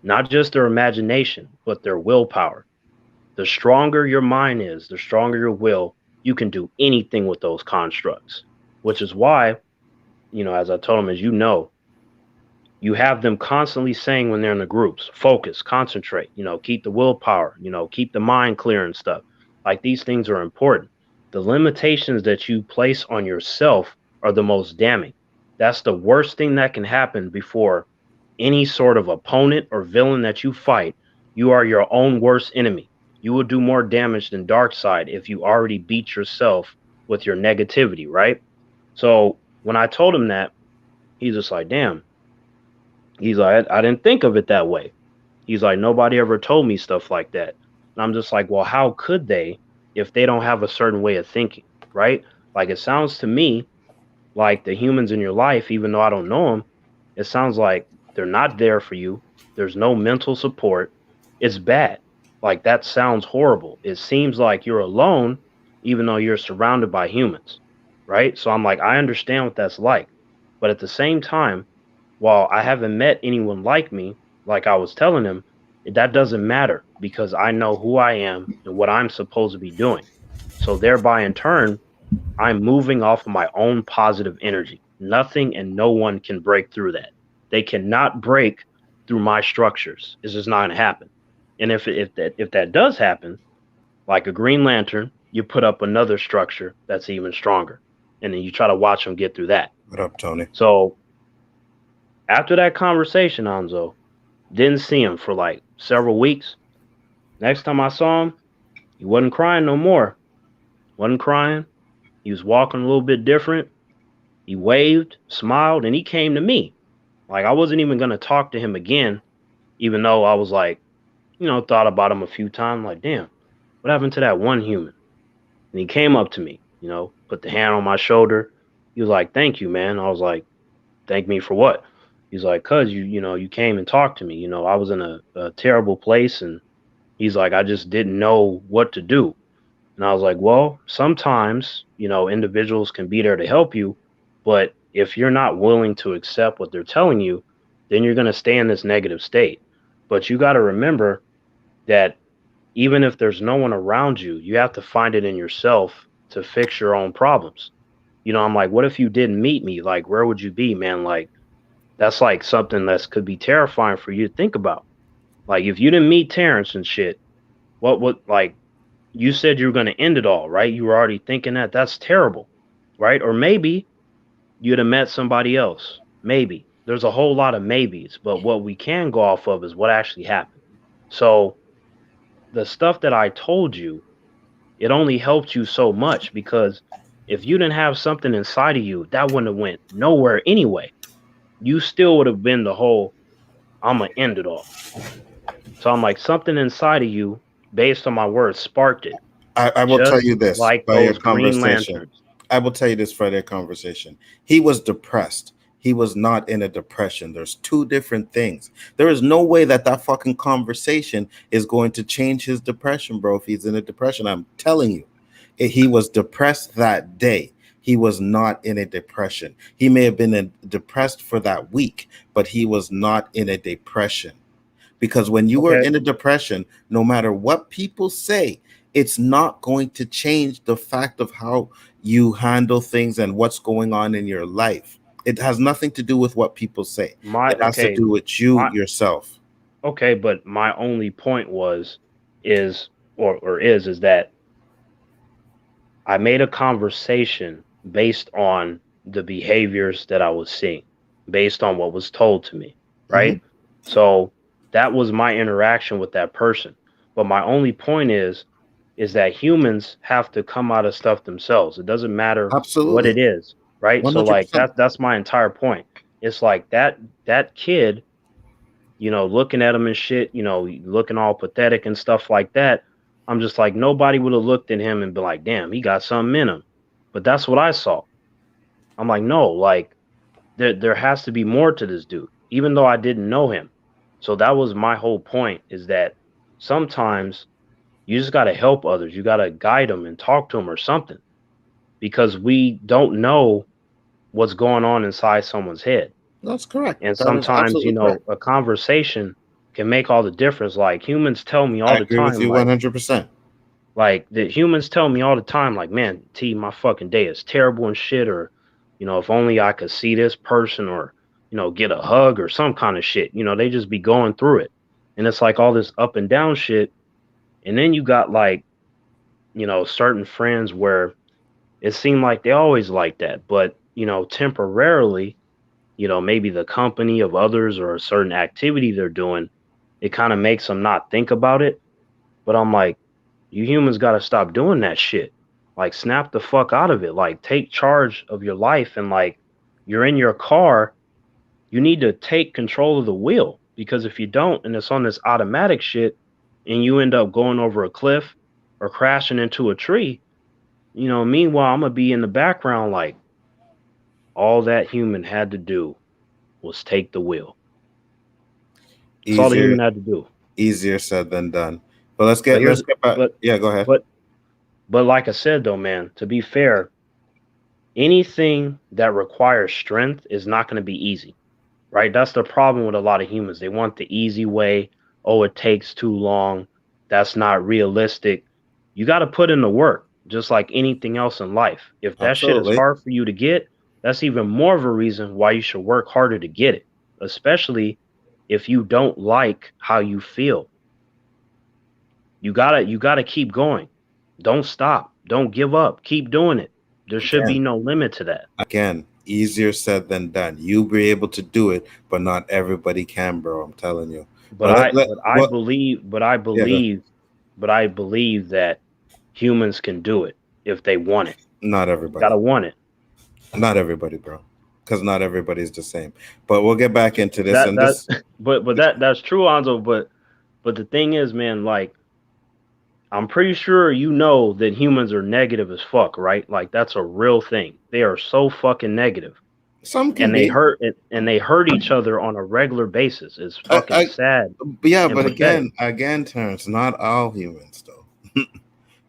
not just their imagination, but their willpower. The stronger your mind is, the stronger your will, you can do anything with those constructs, which is why, you know, as I told them, as you know, you have them constantly saying when they're in the groups, focus, concentrate, you know, keep the willpower, you know, keep the mind clear and stuff. Like these things are important. The limitations that you place on yourself are the most damning. That's the worst thing that can happen before any sort of opponent or villain that you fight. You are your own worst enemy. You will do more damage than Darkseid if you already beat yourself with your negativity, right? So when I told him that, he's just like, damn. He's like, I didn't think of it that way. He's like, nobody ever told me stuff like that. And I'm just like, well, how could they if they don't have a certain way of thinking, right? Like it sounds to me like the humans in your life, even though I don't know them, it sounds like they're not there for you. There's no mental support. It's bad. Like that sounds horrible. It seems like you're alone, even though you're surrounded by humans, right? So I'm like, I understand what that's like. But at the same time, while I haven't met anyone like me, like I was telling him, that doesn't matter because I know who I am and what I'm supposed to be doing. So thereby in turn, I'm moving off of my own positive energy. Nothing and no one can break through that. They cannot break through my structures. It's just not going to happen. And if that does happen, like a Green Lantern, you put up another structure that's even stronger. And then you try to watch them get through that. What up, Tony? So after that conversation, Nzo, didn't see him for like several weeks. Next time I saw him, he wasn't crying no more. Wasn't crying. He was walking a little bit different. He waved, smiled, and he came to me. Like I wasn't even going to talk to him again, even though I was like, you know, thought about him a few times. Like, damn, what happened to that one human? And he came up to me, you know, put the hand on my shoulder. He was like, thank you, man. I was like, thank me for what? He's like, cuz you came and talked to me. You know, I was in a terrible place. And he's like, I just didn't know what to do. And I was like, well, sometimes, you know, individuals can be there to help you. But if you're not willing to accept what they're telling you, then you're going to stay in this negative state. But you got to remember that even if there's no one around you, you have to find it in yourself to fix your own problems. You know, I'm like, what if you didn't meet me? Like, where would you be, man? Like, that's like something that could be terrifying for you to think about. Like, if you didn't meet Terrence and shit, what like, you said you were going to end it all, right? You were already thinking that. That's terrible, right? Or maybe you'd have met somebody else. Maybe. There's a whole lot of maybes, but what we can go off of is what actually happened. So the stuff that I told you, it only helped you so much, because if you didn't have something inside of you, that wouldn't have went nowhere anyway. You still would have been the whole, I'm gonna end it all. So I'm like, something inside of you, based on my words, sparked it. I will tell Just you this like by your those Green conversation. Lanterns. I will tell you this for their conversation. He was depressed. He was not in a depression. There's two different things. There is no way that fucking conversation is going to change his depression, bro. If he's in a depression, I'm telling you, he was depressed that day. He was not in a depression. He may have been depressed for that week, but he was not in a depression. Because when you were in a depression, no matter what people say, it's not going to change the fact of how you handle things and what's going on in your life. It has nothing to do with what people say. It has to do with you yourself. Okay, but my only point is that I made a conversation based on the behaviors that I was seeing, based on what was told to me, right? So that was my interaction with that person. But my only point is that humans have to come out of stuff themselves. It doesn't matter what it is, right? 100%. So like that's my entire point. It's like that kid, you know, looking at him and shit, you know, looking all pathetic and stuff like that. I'm just like, nobody would have looked at him and been like, damn, he got something in him. But that's what I saw. I'm like, no, like there has to be more to this dude, even though I didn't know him. So that was my whole point, is that sometimes you just got to help others. You got to guide them and talk to them or something, because we don't know what's going on inside someone's head. That's correct. And sometimes, you know, a conversation can make all the difference. Like humans tell me all the time. I agree with you 100%. Like the humans tell me all the time, like, man, T, my fucking day is terrible and shit. Or, you know, if only I could see this person, or, you know, get a hug or some kind of shit. You know, they just be going through it. And it's like all this up and down shit. And then you got like, you know, certain friends where it seemed like they always like that. But, you know, temporarily, you know, maybe the company of others or a certain activity they're doing, it kind of makes them not think about it. But I'm like, you humans got to stop doing that shit. Like, snap the fuck out of it. Like, take charge of your life. And like, you're in your car, you need to take control of the wheel, because if you don't, and it's on this automatic shit, and you end up going over a cliff or crashing into a tree, you know, meanwhile, I'm going to be in the background like, all that human had to do was take the wheel. That's all the human had to do. Easier said than done. But let's get back. Yeah, go ahead. But like I said, though, man, to be fair, anything that requires strength is not going to be easy, right? That's the problem with a lot of humans. They want the easy way. Oh, it takes too long. That's not realistic. You got to put in the work, just like anything else in life. If that shit is hard for you to get, that's even more of a reason why you should work harder to get it, especially if you don't like how you feel. You gotta keep going. Don't stop. Don't give up. Keep doing it. There should be no limit to that. Again, easier said than done. You'll be able to do it, but not everybody can, bro. I'm telling you. But I believe that humans can do it if they want it. Not everybody. Gotta want it. Not everybody, bro, because not everybody's the same. But we'll get back into this. That's true, Nzo. But the thing is, man, like, I'm pretty sure you know that humans are negative as fuck, right? Like, that's a real thing. They are so fucking negative. They hurt each other on a regular basis. It's fucking sad. Yeah, but again, Terrence, not all humans, though.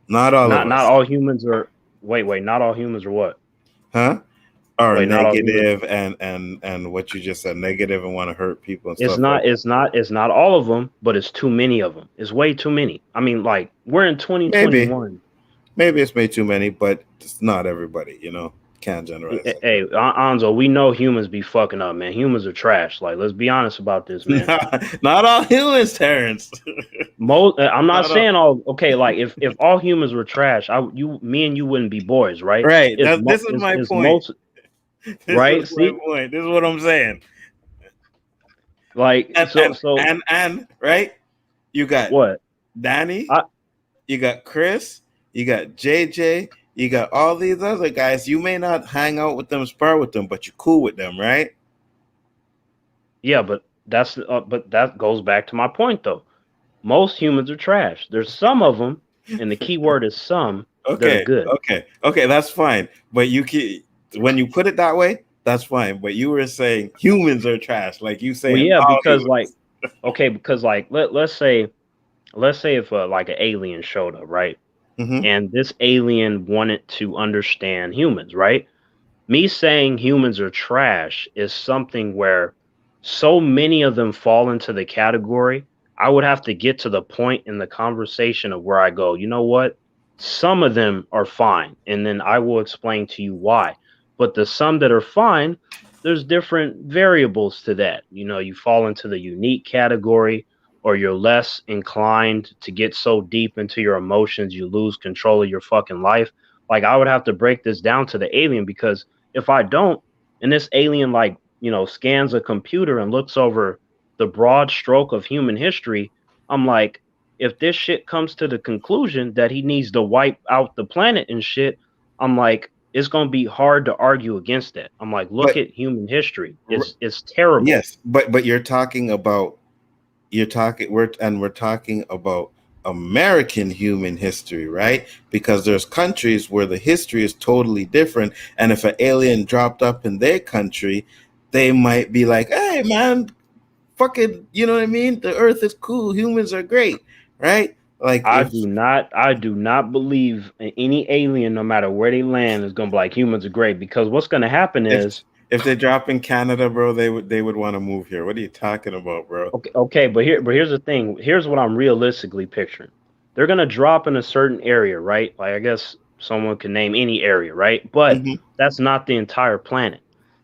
Not all humans are. Wait. Not all humans are what? Huh? Are negative and what you just said, negative, and want to hurt people and stuff. It's not all of them, but it's too many of them. It's way too many. I mean, like, we're in 2021. Maybe it's way too many, but it's not everybody, you know. Can't generalize. Hey, Nzo, we know humans be fucking up, man. Humans are trash. Like, let's be honest about this, man. Not all humans, Terrence. I'm not saying all. Okay, like if all humans were trash, me and you wouldn't be boys, right? Right. This is my point. Right. This is what I'm saying. Like, and right. You got what? Danny. You got Chris. You got JJ. You got all these other guys. You may not hang out with them, spar with them, but you're cool with them, right? Yeah, but but that goes back to my point though. Most humans are trash. There's some of them, and the key word is some that are Okay, good. okay, that's fine. But when you put it that way, that's fine. But you were saying humans are trash, like you Well, saying yeah, all because humans. because like let's say if like an alien showed up, right? Mhm. And this alien wanted to understand humans, right? Me saying humans are trash is something where so many of them fall into the category. I would have to get to the point in the conversation of where I go, you know what? Some of them are fine. And then I will explain to you why. But the some that are fine, there's different variables to that. You know, you fall into the unique category, or you're less inclined to get so deep into your emotions, you lose control of your fucking life. Like, I would have to break this down to the alien, because if I don't, and this alien, like, you know, scans a computer and looks over the broad stroke of human history, I'm like, if this shit comes to the conclusion that he needs to wipe out the planet and shit, I'm like, it's gonna be hard to argue against that. I'm like, look But at human history. r- It's terrible. yes, but you're talking about we're talking about American human history, right? Because there's countries where the history is totally different, and if an alien dropped up in their country, they might be like, "Hey, man, fucking, you know what I mean? The Earth is cool. Humans are great, right?" Like I do not believe in any alien, no matter where they land, is gonna be like humans are great, because what's gonna happen if is if they drop in Canada, bro, they would want to move here. What are you talking about, bro? okay, but here's the thing. Here's what I'm realistically picturing. They're gonna drop in a certain area, right? Like, I guess someone can name any area, right? But Hmm. that's not the entire planet.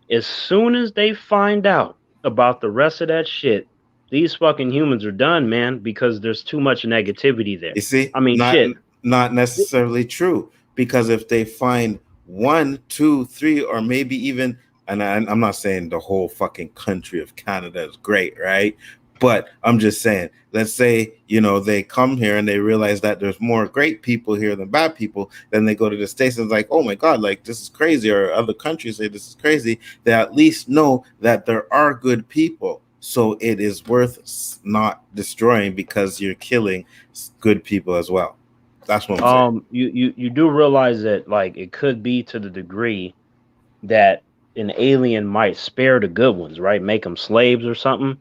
As soon as they find out about the rest of that shit, these fucking humans are done, man, because there's too much negativity there. You see, I mean, shit. not necessarily true, because if they find one, two, three, or maybe even, and I'm not saying the whole fucking country of Canada is great, right? But I'm just saying, let's say, they come here and they realize that there's more great people here than bad people. Then they go to the States and it's like, oh my God, like this is crazy. Or other countries say this is crazy. They at least know that there are good people. So it is worth not destroying, because you're killing good people as well. That's what I'm saying. You do realize that, like, it could be to the degree that an alien might spare the good ones, right? Make them slaves or something.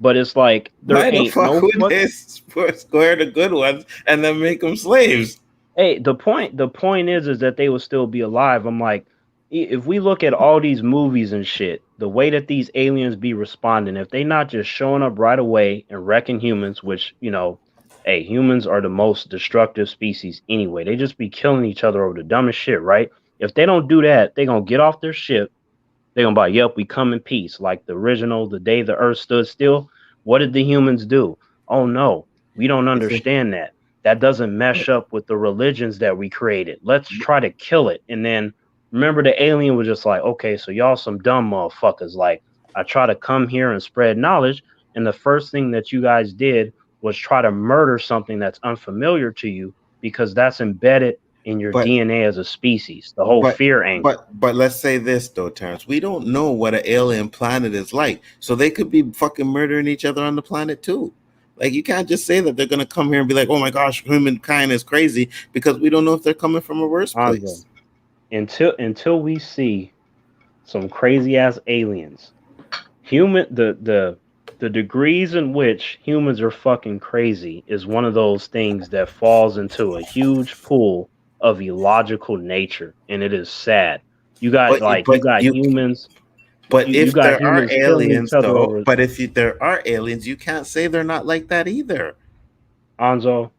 But it's like there Why the ain't fuck no would fuck. they square the good ones and then make them slaves? Hey, the point is that they will still be alive. I'm like, if we look at all these movies and shit, the way that these aliens be responding, if they not just showing up right away and wrecking humans, which, hey, humans are the most destructive species anyway. They just be killing each other over the dumbest shit, right? If they don't do that, they gonna get off their ship. They gonna be like, yep, we come in peace. Like the original, The Day the Earth Stood Still. What did the humans do? Oh no, we don't You see? understand that. That doesn't mesh up with the religions that we created. Let's try to kill it. And then remember, the alien was just like, okay, so y'all some dumb motherfuckers. Like, I try to come here and spread knowledge, and the first thing that you guys did was try to murder something that's unfamiliar to you, because that's embedded in your But DNA as a species. The whole but fear angle. but let's say this though, Terrence. We don't know what an alien planet is like. So they could be fucking murdering each other on the planet too. Like, you can't just say that they're gonna come here and be like, oh my gosh, humankind is crazy, because we don't know if they're coming from a worse Hanzo, place. until we see some crazy ass aliens, the degrees in which humans are fucking crazy is one of those things that falls into a huge pool of illogical nature, and it is sad. You got, But like, you but got you humans, but you if got there are humans killing each aliens other though, over but if there are aliens, you can't say they're not like that either. Anzo.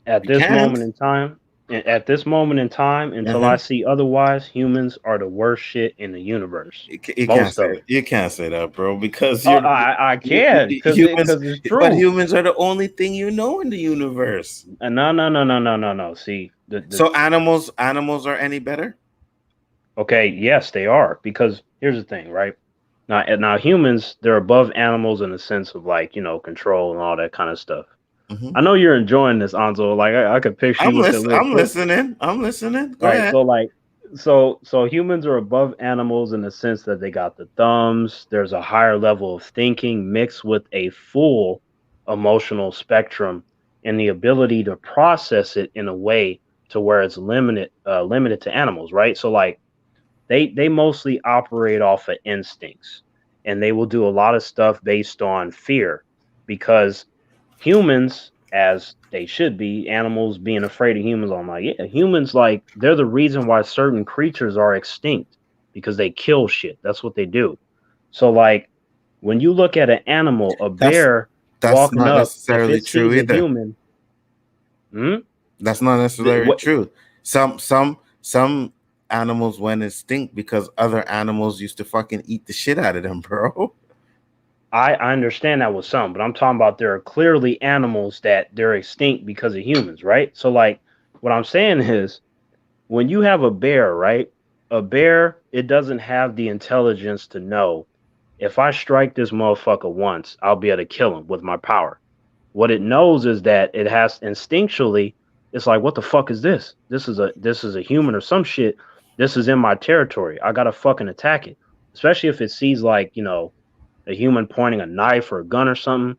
At You this can't. moment in time, until I Uh-huh. see otherwise, humans are the worst shit in the universe. You can't Most say of that. them. You can't say that, bro, because I can, humans. because it's But true. humans are the only thing you know in the universe. No. See, the So animals are any better? okay, yes, they are, because here's the thing, right? Now humans, they're above animals in the sense of, like, control and all that kind of stuff. Hmm. I know you're enjoying this, Anzo. Like, I could picture you I'm with the listening. little I'm clip, listening. I'm listening. Go right? ahead. So, like, So humans are above animals in the sense that they got the thumbs. There's a higher level of thinking mixed with a full emotional spectrum and the ability to process it in a way to where it's limited to animals, right? So like they mostly operate off of instincts, and they will do a lot of stuff based on fear, because humans, as they should be, animals being afraid of humans, I'm like, yeah, humans, like, they're the reason why certain creatures are extinct, because they kill shit. That's what they do. So like when you look at an animal, a That's bear that's walking not up, if necessarily it true sees a either. human, hmm? That's not necessarily What? true. Some animals went extinct because other animals used to fucking eat the shit out of them, bro. I understand that with some, but I'm talking about there are clearly animals that they're extinct because of humans, right? So like what I'm saying is when you have a bear, right? A bear, it doesn't have the intelligence to know if I strike this motherfucker once, I'll be able to kill him with my power. What it knows is that it has instinctually, it's like, what the fuck is this? This is a human or some shit. This is in my territory. I gotta fucking attack it. Especially if it sees like, a human pointing a knife or a gun or something.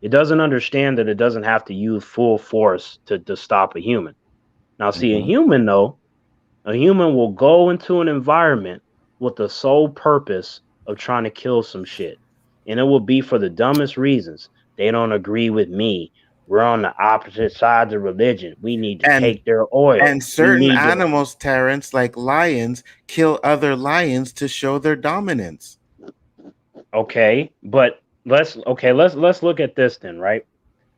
It doesn't understand that it doesn't have to use full force to stop a human. Now, see, a Mhm. human, though, a human will go into an environment with the sole purpose of trying to kill some shit. And it will be for the dumbest reasons. They don't agree with me. We're on the opposite sides of religion. We need to And take their oil. and We certain need to. animals, Terrence, like lions, kill other lions to show their dominance. Okay, but let's look at this then, right?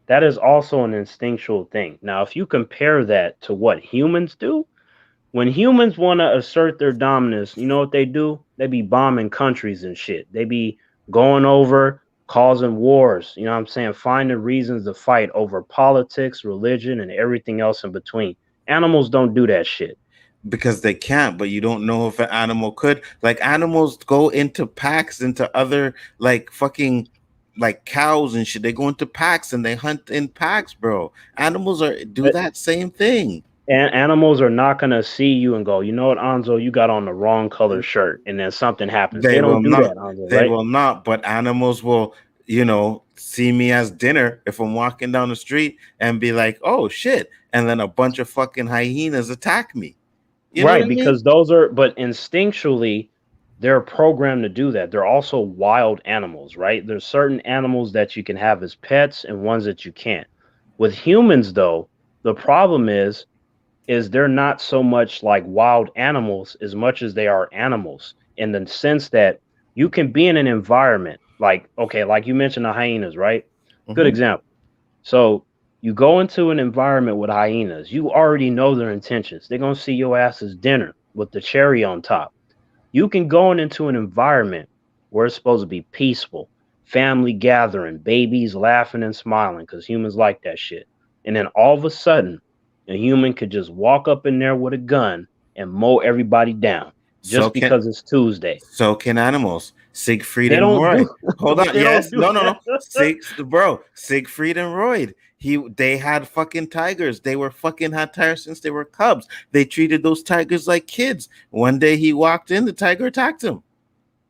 That is also an instinctual thing. Now, if you compare that to what humans do, when humans want to assert their dominance, you know what they do? They be bombing countries and shit. They be going over, causing wars. You know what I'm saying? Finding reasons to fight over politics, religion, and everything else in between. Animals don't do that shit. Because they can't, but you don't know if an animal could. Like animals go into packs, into other like fucking like cows and shit. They go into packs and they hunt in packs, bro. Animals are do But that same thing. animals are not gonna see you and go, you know what, Anzo, you got on the wrong color shirt, and then something happens. They They will don't do not. that, Anzo, They right? will not. But animals will, see me as dinner if I'm walking down the street and be like, "Oh shit!" And then a bunch of fucking hyenas attack me. You know what Right, I mean? because those are, but instinctually, they're programmed to do that. They're also wild animals, right? There's certain animals that you can have as pets and ones that you can't. With humans, though, the problem is they're not so much like wild animals as much as they are animals, in the sense that you can be in an environment like, okay, like you mentioned the hyenas, right? Good Mhm. example. So you go into an environment with hyenas, you already know their intentions. They're gonna see your ass as dinner with the cherry on top. You can go into an environment where it's supposed to be peaceful, family gathering, babies laughing and smiling, because humans like that shit. And then all of a sudden, a human could just walk up in there with a gun and mow everybody down So just can because it's Tuesday. So can animals. Siegfried They and don't Roy. do Hold on. they don't Yes. do No, no, that. no. Siegfried and Roy. They had fucking tigers. They were fucking had tigers since they were cubs. They treated those tigers like kids. One day he walked in, the tiger attacked him.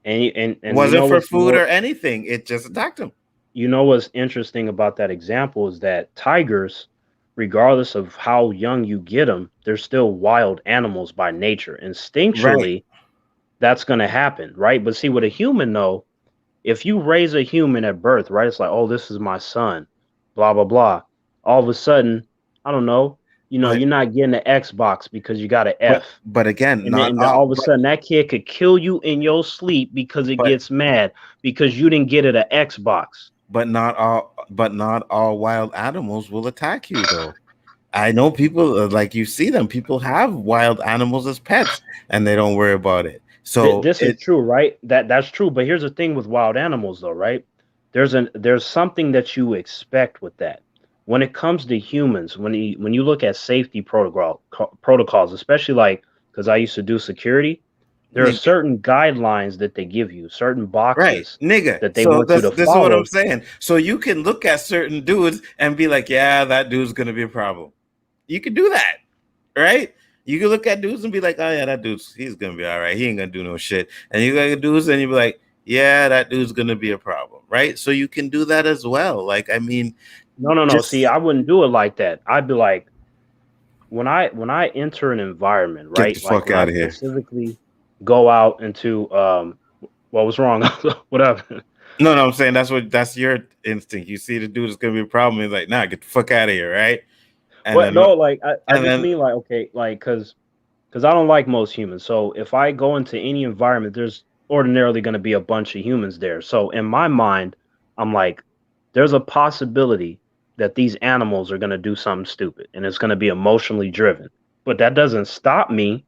And you Wasn't know for what's food more, or anything. It just attacked him. you know what's interesting about that example is that tigers, regardless of how young you get them, they're still wild animals by nature. Right. Instinctually, that's going to happen, right? But see, with a human, though, if you raise a human at birth, right, it's like, oh, this is my son, blah blah blah. All of a sudden, I don't know, But you're not getting an Xbox because you got an but F, but again, and then, not and then all all of a sudden that kid could kill you in your sleep because it but gets mad because you didn't get it an Xbox. not all wild animals will attack you though. I know people like you see them. People have wild animals as pets, and they don't worry about it. So This is true, right? That's true. But here's the thing with wild animals, though, right? There's something that you expect with that. When it comes to humans, when you look at safety protocols, especially like because I used to do security, there are nigga, certain guidelines that they give you, certain right, boxes nigga. that they So want you this to this is what I'm follow. saying. So you can look at certain dudes and be like, yeah, that dude's gonna be a problem. You can do that, right? You can look at dudes and be like, oh yeah, that dude's he's gonna be all right. He ain't gonna do no shit. And you look at dudes and you be like, yeah, that dude's gonna be a problem, right? So you can do that as well. Like, I mean, No. just See, I wouldn't do it like that. I'd be like, when I enter an environment, get the right? Like fuck when I out of here. specifically go out into what was wrong? Whatever. No, I'm saying that's your instinct. You see the dude is gonna be a problem. He's like, nah, get the fuck out of here, right? And Well, then no, like I and just then mean like, okay, like because I don't like most humans. So if I go into any environment, there's ordinarily going to be a bunch of humans there. So in my mind, I'm like, there's a possibility that these animals are going to do something stupid and it's going to be emotionally driven. But that doesn't stop me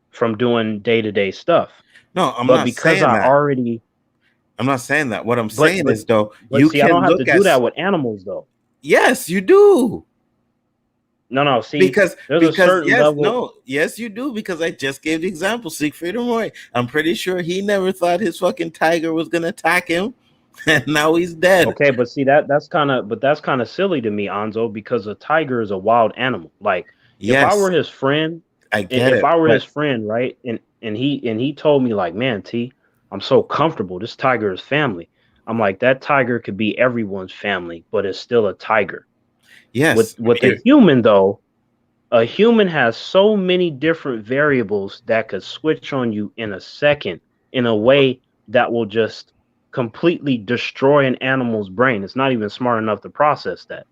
from doing day-to-day stuff. no, I'm But not because saying I that. already, I'm not saying that. What I'm but saying but is though, but you see, I can don't have to look at do that with animals though. yes, you do. No, see, Because there's a certain yes, level. no, yes, you do. Because I just gave the example, Siegfried and Roy. I'm pretty sure he never thought his fucking tiger was gonna attack him, and now he's dead. Okay, but see that's kind of silly to me, Anzo, because a tiger is a wild animal. Like if I were Yes, his friend, I get if it, I were his but friend, right, and he told me like, man, T, I'm so comfortable. This tiger is family. I'm like, that tiger could be everyone's family, but it's still a tiger. yes, With a human though, a human has so many different variables that could switch on you in a second in a way that will just completely destroy an animal's brain. It's not even smart enough to process that.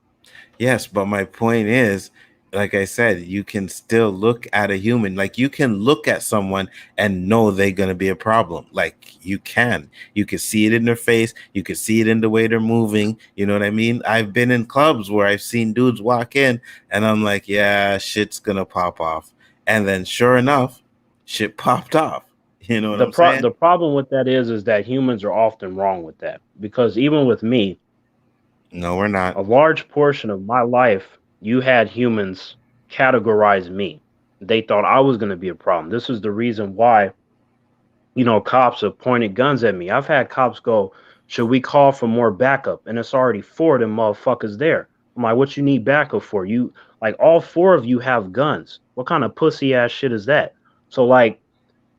yes, but my point is, like I said, you can still look at a human. Like you can look at someone and know they're gonna be a problem. Like you can see it in their face. You can see it in the way they're moving. You know what I mean? I've been in clubs where I've seen dudes walk in, and I'm like, yeah, shit's gonna pop off. And then sure enough, shit popped off. You know what I'm saying? The problem with that is that humans are often wrong with that, because even with me, No, we're not. a large portion of my life, you had humans categorize me. They thought I was going to be a problem. This is the reason why, cops have pointed guns at me. I've had cops go, should we call for more backup? And it's already 4 of them motherfuckers there. I'm like, what you need backup for? You like all 4 of you have guns. What kind of pussy ass shit is that? So like,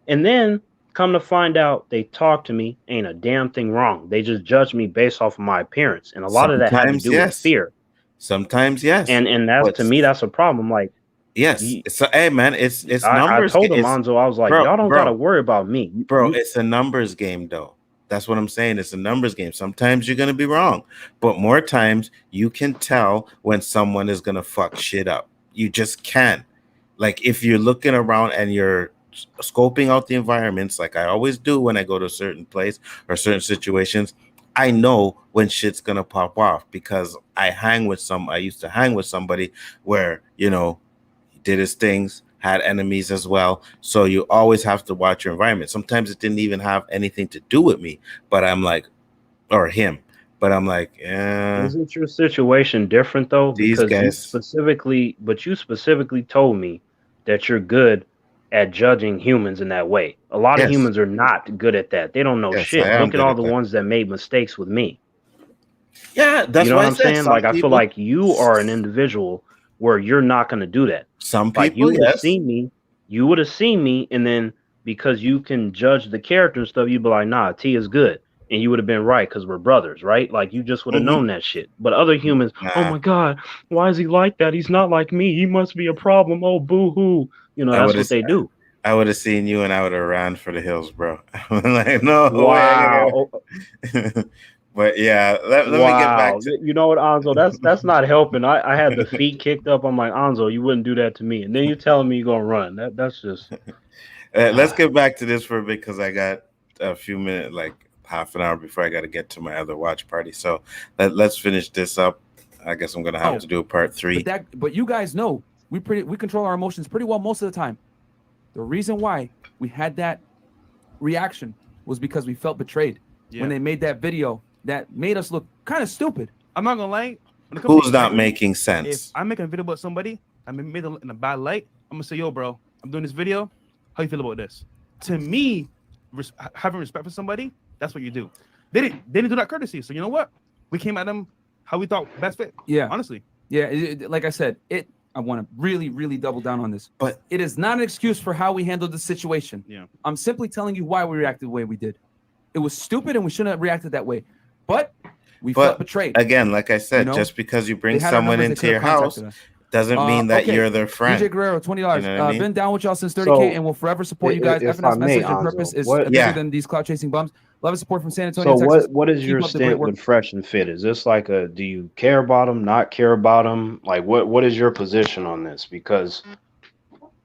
and then come to find out they talk to me, ain't a damn thing wrong. They just judge me based off of my appearance. And a lot of that had to Sometimes do with yes. fear. Sometimes yes. And that's, But to me, that's a problem. Like, yes. So hey man, it's I numbers. told him, It's, Anzo, I was like, bro, y'all don't bro. gotta worry about me. Bro, it's a numbers game though. That's what I'm saying. It's a numbers game. Sometimes you're gonna be wrong, but more times you can tell when someone is gonna fuck shit up. You just can. Like if you're looking around and you're scoping out the environments, like I always do when I go to a certain place or certain situations, I know when shit's gonna pop off because I used to hang with somebody where, he did his things, had enemies as well. So you always have to watch your environment. Sometimes it didn't even have anything to do with me, but I'm like, or him, but I'm like, yeah. Isn't your situation different though? These Because you guys specifically told me that you're good at judging humans in that way. A lot of Yes. humans are not good at that. They don't know Yes, shit. I am Look at good all at the that. ones that made mistakes with me. Yeah, that's You know what what I I'm said. saying? Some Like, I feel people, like you are an individual where you're not going to do that. some Like, people, you would have yes. seen me, and then because you can judge the character and stuff, you'd be like, nah, T is good. And you would have been right because we're brothers, right? Like, you just would have Mhm. known that shit. But other humans, oh Nah, my God, why is he like that? He's not like me. He must be a problem. Oh, boo hoo. I That's would what they do. have seen you and I would have ran for the hills, bro. I'm like, no Wow. way. But yeah, let me get back Wow. to You know what, Anzo? That's not helping. I had the feet kicked up. I'm like, Anzo, you wouldn't do that to me. And then you're telling me you're gonna run. That's just let's get back to this for a bit because I got a few minutes, like half an hour before I got to get to my other watch party. So let's finish this up. I guess I'm gonna have to do a part 3. But you guys know we control our emotions pretty well most of the time. The reason why we had that reaction was because we felt betrayed when they made that video that made us look kind of stupid. I'm not gonna lie. When it comes Who's to not integrity, making if sense? I'm making a video about somebody, I made it in a bad light, I'm gonna say, yo, bro, I'm doing this video. How you feel about this? To me, having respect for somebody, that's what you do. They didn't do that courtesy. So you know what? We came at them how we thought best fit. Yeah. Honestly. Yeah. Like I said, I want to really, really double down on this. But it is not an excuse for how we handled the situation. Yeah. I'm simply telling you why we reacted the way we did. It was stupid and we shouldn't have reacted that way. But we felt betrayed. Again, like I said, just because you bring someone into your house doesn't mean that you're their friend. DJ Guerrero, $20. You know what I mean? Been down with y'all since 30K and will forever support you guys. FNS message and purpose is bigger than these cloud chasing bums. Love and support from San Antonio, So Texas. what is your stint with Fresh and Fit? Is this like a, do you care about them, not care about them? Like what is your position on this? Because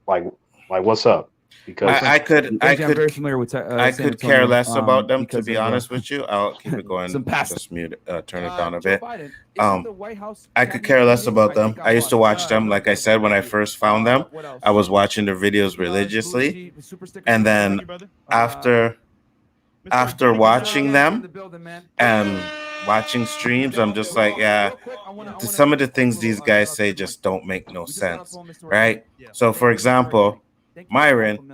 like what's up? Because I could very familiar with I could care less about them, to be honest with you. I'll keep it going. Just mute turn it down a bit. I could care less about them. I used to watch them, like I said, when I first found them. I was watching their videos religiously, and then after watching them and watching streams, I'm just like, yeah, some of the things these guys say just don't make no sense, right? So for example, Myron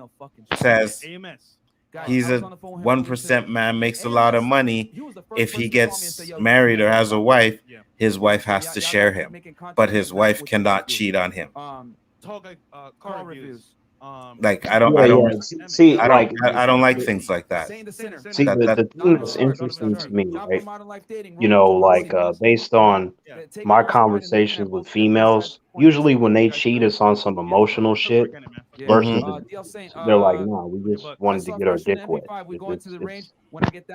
says he's a 1% man, makes a lot of money. If he gets married or has a wife, his wife has to share him, but his wife cannot cheat on him. Like I don't like things like that. See, the thing that's interesting to me, right? You know, like based on my conversations with females, usually when they cheat, it's on some emotional shit. Versus they're like, no, we just wanted to get our dick wet.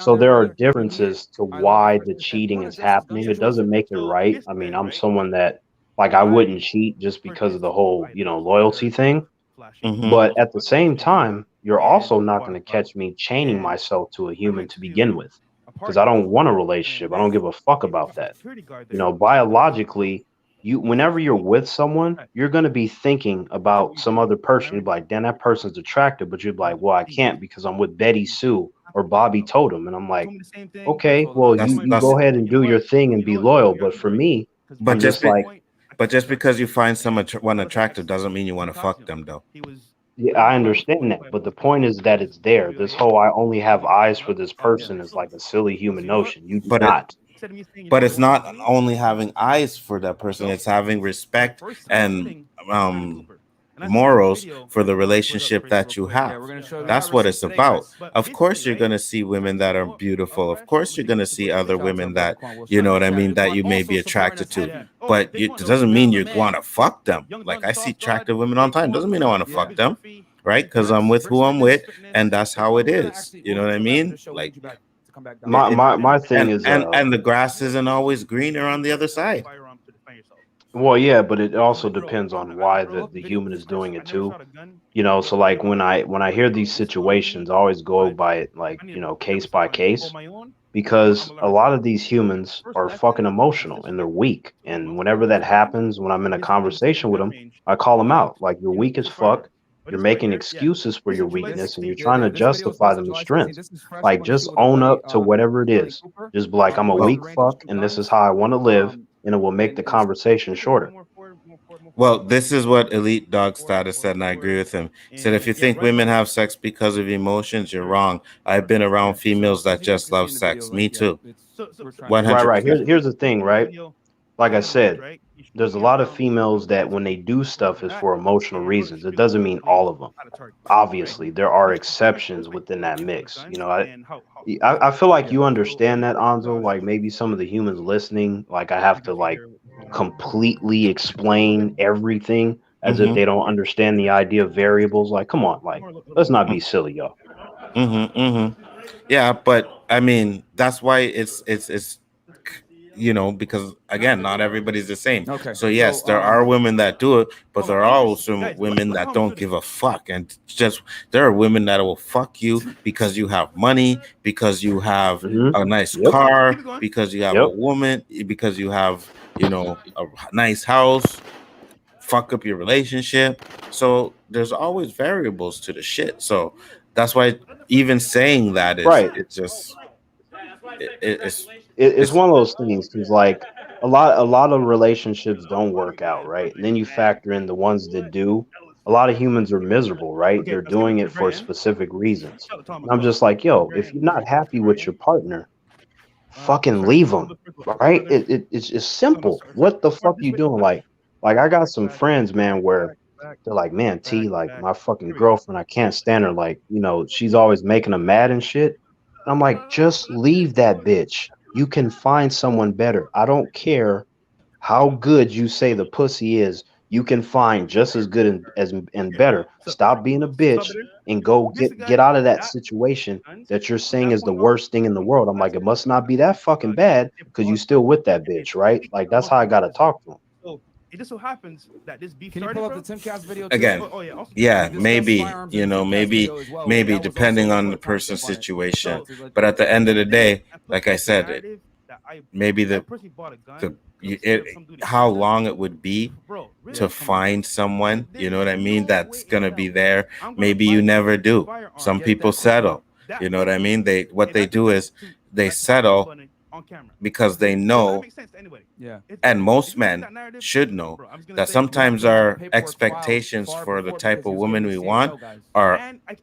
So there are differences to why the cheating is happening. It doesn't make it right. I mean, I'm someone that like I wouldn't cheat just because of the whole, you know, loyalty thing. But at the same time, you're also not going to catch me chaining myself to a human to begin with, because I don't want a relationship. I don't give a fuck about that. You know, biologically, whenever you're with someone, you're going to be thinking about some other person. You're like, damn, that person's attractive, but you're like, well, I can't because I'm with Betty Sue or Bobby Totem. And I'm like, okay, well, you go ahead and do your thing and be loyal. But for me, but just because you find someone attractive doesn't mean you want to fuck them, though. Yeah, I understand that, but the point is that it's there. This whole I only have eyes for this person is like a silly human notion. You do not. But it's not only having eyes for that person, it's having respect and morals for the relationship that you have. That's what it's about. Of course you're going to see women that are beautiful. Of course you're going to see other women that, you know what I mean, that you may be attracted to, but it doesn't mean you want to fuck them. Like I see attractive women all the time, doesn't mean I want to fuck them, right? Because I'm with who I'm with, and that's how it is. You know what I mean? Like my thing is and the grass isn't always greener on the other side. Well, yeah, but it also depends on why the human is doing it too. You know, so like when I hear these situations, I always go by it like, you know, case by case, because a lot of these humans are fucking emotional and they're weak. And whenever that happens, when I'm in a conversation with them, I call them out like, you're weak as fuck. You're making excuses for your weakness and you're trying to justify them as strengths. Like, just own up to whatever it is. Just be like, I'm a weak fuck and this is how I want to live. And it will make the conversation shorter. Well, this is what Elite Dog Status said, and I agree with him. He said, if you think women have sex because of emotions, you're wrong. I've been around females that just love sex. Me too. 100%. Right. Here's the thing, right? Like I said, there's a lot of females that when they do stuff is for emotional reasons. It doesn't mean all of them. Obviously, there are exceptions within that mix. You know, I feel like you understand that, Anzo. Like maybe some of the humans listening, like I have to like completely explain everything as if they don't understand the idea of variables. Like, come on, like let's not be silly, y'all. Yeah, but I mean that's why it's you know, because again, not everybody's the same. Okay. So yes, there are women that do it, but there are also women that don't give a fuck. And just there are women that will fuck you because you have money, because you have a nice car, because you have a woman, because you have, you know, a nice house, fuck up your relationship. So there's always variables to the shit. So that's why even saying that is it's just it's one of those things because like a lot of relationships don't work out, right? And then you factor in the ones that do. A lot of humans are miserable, right? They're doing it for specific reasons. And I'm just like, yo, if you're not happy with your partner, fucking leave them, right? It's just simple. What the fuck are you doing? Like Like I got some friends, man, where they're like, man, T, like my fucking girlfriend, I can't stand her. Like, you know, she's always making them mad and shit. I'm like, just leave that bitch. You can find someone better. I don't care how good you say the pussy is. You can find just as good and better. Stop being a bitch and go get out of that situation that you're saying is the worst thing in the world. I'm like, it must not be that fucking bad because you still with that bitch, right? Like that's how I gotta talk to him. So it just so happens that this beef Can you started, pull up bro. the Timcast video too? Again, Oh, yeah. Also, yeah, We discussed maybe, firearms you in the know, Timcast maybe, video as well. maybe That was depending also on the a person's topic. situation. So, But at the end of the day, I put like I forth the said, narrative that maybe I personally bought a gun. the 'cause I'm scared of some dude to how kill them. long it would be Bro, really, to come on, man. find someone, you know what I There's mean, no that's way in gonna be hell there. I'm gonna Maybe buy you a never do. firearm, Some Get people that settle. that You know what I pussy, mean? What and they I do could is to they press the settle button on camera. because they Does that know, make sense to anybody? Yeah. and If most you take men that narrative, should know, bro, I'm just gonna that say sometimes We want the our paperwork filed expectations far for the before type because of he was woman getting we the want CAO, guys. are and I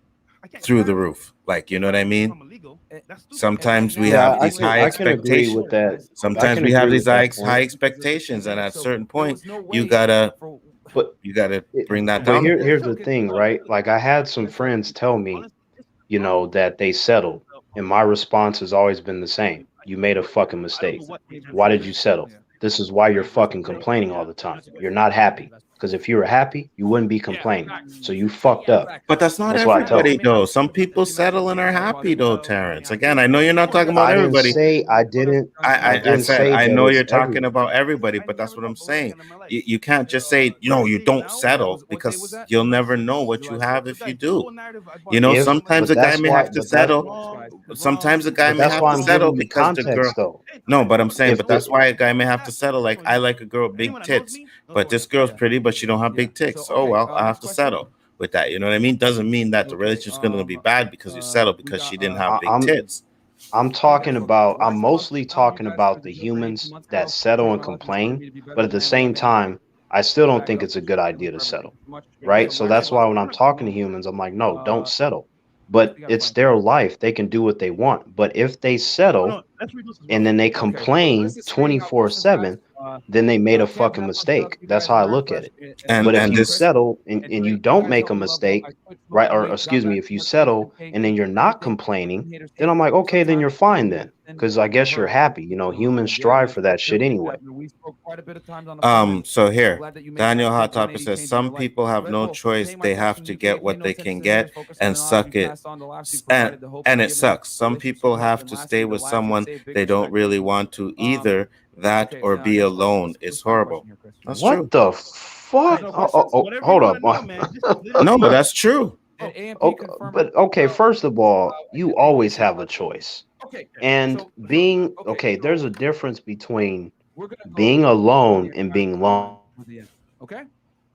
can't through get the married. roof. Like, you know If what I if mean? I'm illegal, that's stupid. Sometimes we Yeah, have I these can high I can agree expectations. with that. I Sometimes can we have agree these with that high point. expectations, and at a certain There point, was no you way gotta for But bring that but down a bit. here's the thing, right? Like I had some friends tell me, you know, that they settled, and my response has always been the same. You made a fucking mistake. Why did you settle? This is why you're fucking complaining all the time. You're not happy. Because if you were happy, you wouldn't be complaining. So you fucked up. But that's not That's what I tell everybody, them. though. Some people settle and are happy, though, Terrence. Again, I know you're not talking about I didn't everybody. say I I didn't said say I that know it's you're talking everyone. about everybody, but that's what I'm saying. You can't just say, no, you don't settle, What day was because that? you'll never know what July you 6th. have So if you guys, the whole do. narrative I bought You a know, gun. If I'm like, sometimes but a guy that's may why have to but that settle. Sometimes a guy but may that's have why to I'm giving settle you because the girl. context though. No, but I'm saying, If but the that's why a guy may have to settle. Like, I like a girl with big anyone that knows tits, me knows but who I this am. girl's Yeah. pretty, but she don't have Yeah. big tits. So, Oh okay, well, I have next to question. settle with that. You know what I mean? Doesn't mean that the Okay, relationship's gonna be bad because you settle we because got she didn't have big I'm tits. I'm hey guys, talking about I'm last month mostly found you talking guys about because the you built my 18 humans months that ago. settle Changed and my life, inspired complain, me to be better but at than the I am same right now. time, I still don't Back think up. it's a good Thank you idea to forever. Thank settle. you so much. Give me Right? some So likes. that's why when I'm talking to Uh, humans, I'm like, no, don't uh, settle. But we got it's fun. their life. They can do what they want. But if they Oh, settle no, let's read this as and well. then they Okay, so complain this is saying listen, guys. 24/7, then they made a Cam, fucking have fun too. mistake. You That's guys, how I Iron look at Flesh it. And But if and you and Chris settle and and you Drake, you don't guys make help a me level up mistake, my Twitch right? smoke. Or We got excuse me, back if to you 10K, settle 10K and then you're engagement not everything. complaining, Haters then hate. I'm like, okay, then you're Sometimes fine then. and Because I guess you're happy. You know, humans strive Gary, for that shit Billy, anyway. we spoke quite a bit of times on the phone. so here, Glad that you made Daniel that Hot big Topper 180 says change in some your life. people have Red no Bull, choice; pay my they have attention. to You get can't pay what no they attention can to the haters. get Focus on and the knowledge suck we it. passed on. The laughs you And provided, the hope and you've it given. sucks. Some Relationships you people helped, have and to lastly, stay the with lives you've someone saved. Big they don't respect, really Red Bull. want to either. That Okay, or be next question. alone Let's is find a horrible. question here, Chris. That's What true. the There's fuck? no Oh, questions. oh, Whatever you hold want up. to know, man. Just No, but literally. that's true. And AMP Oh, confirming. but okay, first of all, you AMP always said, have a choice. okay, And so being okay, okay, there's so a difference between we're gonna being go from alone here, and guys. being lonely. With the end. Okay,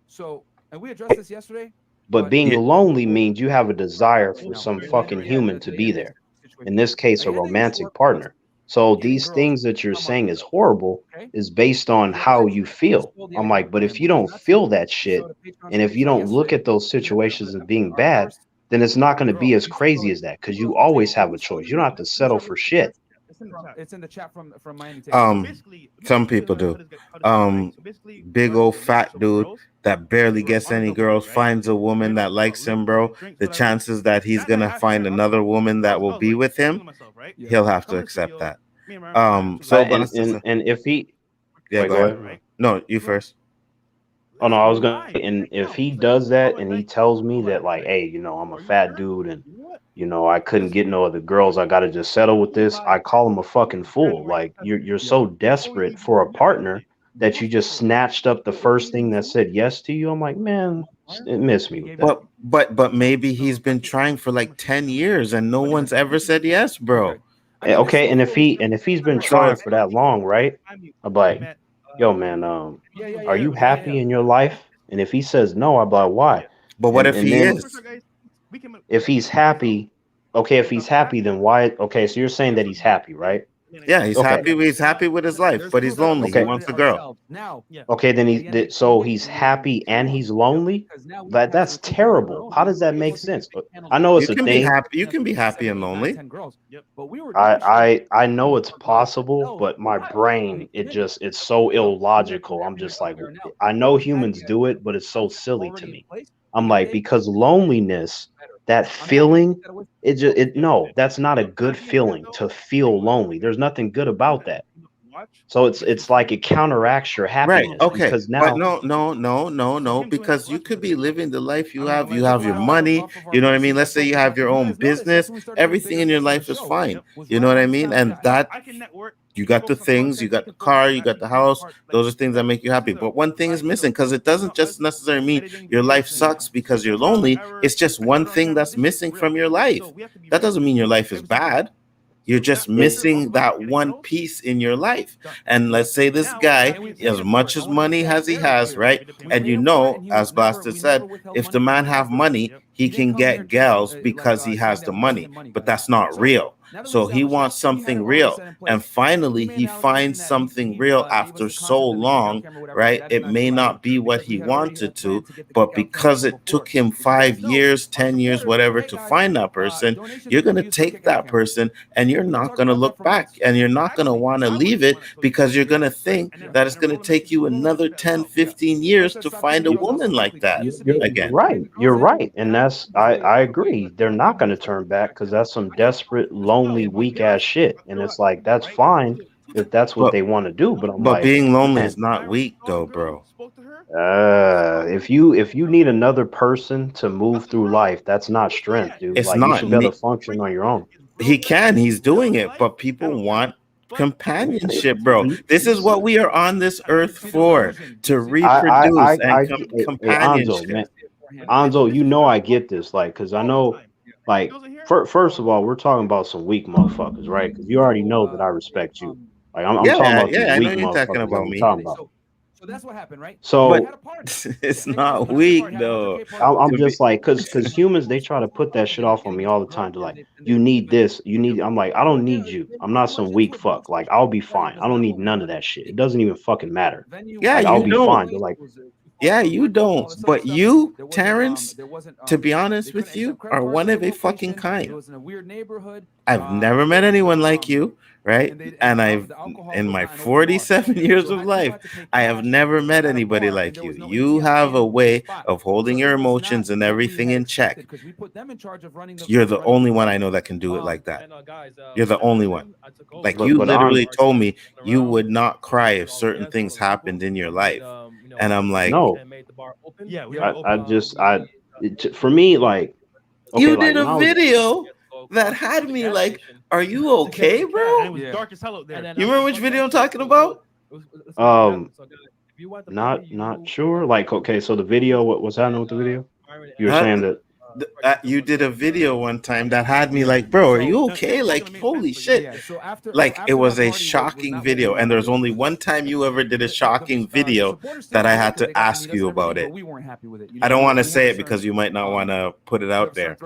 so and we addressed this yesterday, But being Yeah. lonely means you have a desire for now some we fucking literally had human to the be end there. situation. In this case, a Ayanda used to work romantic for us, partner. So getting these girls things that you're from our saying is horrible okay. is based on He how you eventually feel. stole the I'm idea like, but from if him, you which is don't not feel true. that We shit, showed a Patreon and if you screenshot don't look yesterday. at those We had situations as being our bad, first then it's not going to girl. be as You crazy show as that because girls you on the always table. have a choice. You don't have to settle for shit. It's in the chat from Miami. Basically, Some people do. Big old fat dude that barely gets any girls finds a woman that likes him, bro. The chances that he's gonna find another woman that will be with him, he'll have to accept that. So, but And if he yeah, wait, go go ahead. ahead. No, you first. Oh no, I was gonna. And if he does that and he tells me that like, hey, you know, I'm a fat dude and you know I couldn't get no other girls, I gotta just settle with this. I call him a fucking fool. Like you're so desperate for a partner that you just snatched up the first thing that said yes to you. I'm like, man, miss me with that. But maybe he's been trying for like 10 years and no one's ever said yes, bro. Okay, and if he's been So trying if for that long, right? I'm like, yo, man, are you happy in your life? And if he says no, I'm like, why? but what if And he then is? if he's happy, okay, if he's happy, then why? Okay, so you're saying that he's happy, right? Yeah, he's Okay. happy. He's happy with his life, but he's lonely. Okay. He wants a girl. Now, Okay, then so he's happy and he's lonely. That's terrible. How does that make sense? I know it's You a can be thing. happy. You can be happy and lonely. But we were I know it's possible, but my brain it's so illogical. I'm just like, I know humans do it, but it's so silly to me. I'm like, because loneliness, that feeling, no, that's not a good feeling to feel lonely. There's nothing good about that. So it's like it counteracts your Right. happiness Okay. because But now no. Because you could be living the life you have. You have your money. You know what I mean? Let's say you have your own business. Everything in your life is fine. You know what I mean? And that you got the things, you got the car, you got the house. Those are things that make you happy. But one thing is missing because it doesn't just necessarily mean your life sucks because you're lonely. It's just one thing that's missing from your life. That doesn't mean your life is bad. You're just missing that one piece in your life. And let's say this guy, as much as money as he has, right? And you know, as Blaster said, if the man have money, he can get gals because he has the money. But that's not real. So he wants something real. And finally, he finds something real after so long, right? It may not be what he wanted to, but because it took him 5 years, 10 years, whatever, to find that person, you're going to take that person and you're not going to look back and you're not going to want to leave it because you're going to think that it's going to take you another 10, 15 years to find a woman like that again. You're right. And that's I agree. They're not going to turn back because that's some desperate, lonely, weak ass shit. And it's like that's fine if that's what But, they want to do. But I'm but like, being lonely man, is not weak though, bro. if you need another person to move through life, that's not strength, dude. It's Like you not. should be able to function on your own. He's doing it, but people want companionship, bro. This is what we are on this earth for, to reproduce and Hey, Anzo, man, companionship. Anzo, you know I get this, like, because I know, like, first of all, we're talking about some weak motherfuckers, right? Because you already know that I respect you. Like, I'm talking about these I know weak you're talking motherfuckers that about we're me. talking about. So that's what happened, right? So But it's not weak though. I'm To be, just like, because humans, they try to put that shit off on me all the time. They're like, you need this, you need. I'm like, I don't need you. I'm not some weak fuck. Like, I'll be fine. I don't need none of that shit. It doesn't even fucking matter. yeah, Like, I'll you be don't. fine. They're like, Yeah, you don't. But you, Terrence, to be honest with you, are one of a fucking kind. I've never met anyone like you, right? And I've, in my 47 years of life, I have never met anybody like you. You have a way of holding your emotions and everything in check. You're the only one I know that can do it like that. You're the only one. Like you literally told me you would not cry if certain things happened in your life. And I'm like, no. For me, like, okay, you like did a video that had me like, are you okay, bro? And it was dark as hell out there. You remember which video I'm talking about? Not sure. Like, okay, so the video, what was happening with the video? You were saying that you did a video one time that had me like, bro, are you okay? Like, holy shit. Like, it was a shocking video. And there's only one time you ever did a shocking video that I had to ask you about it. I don't want to say it because you might not want to put it out there.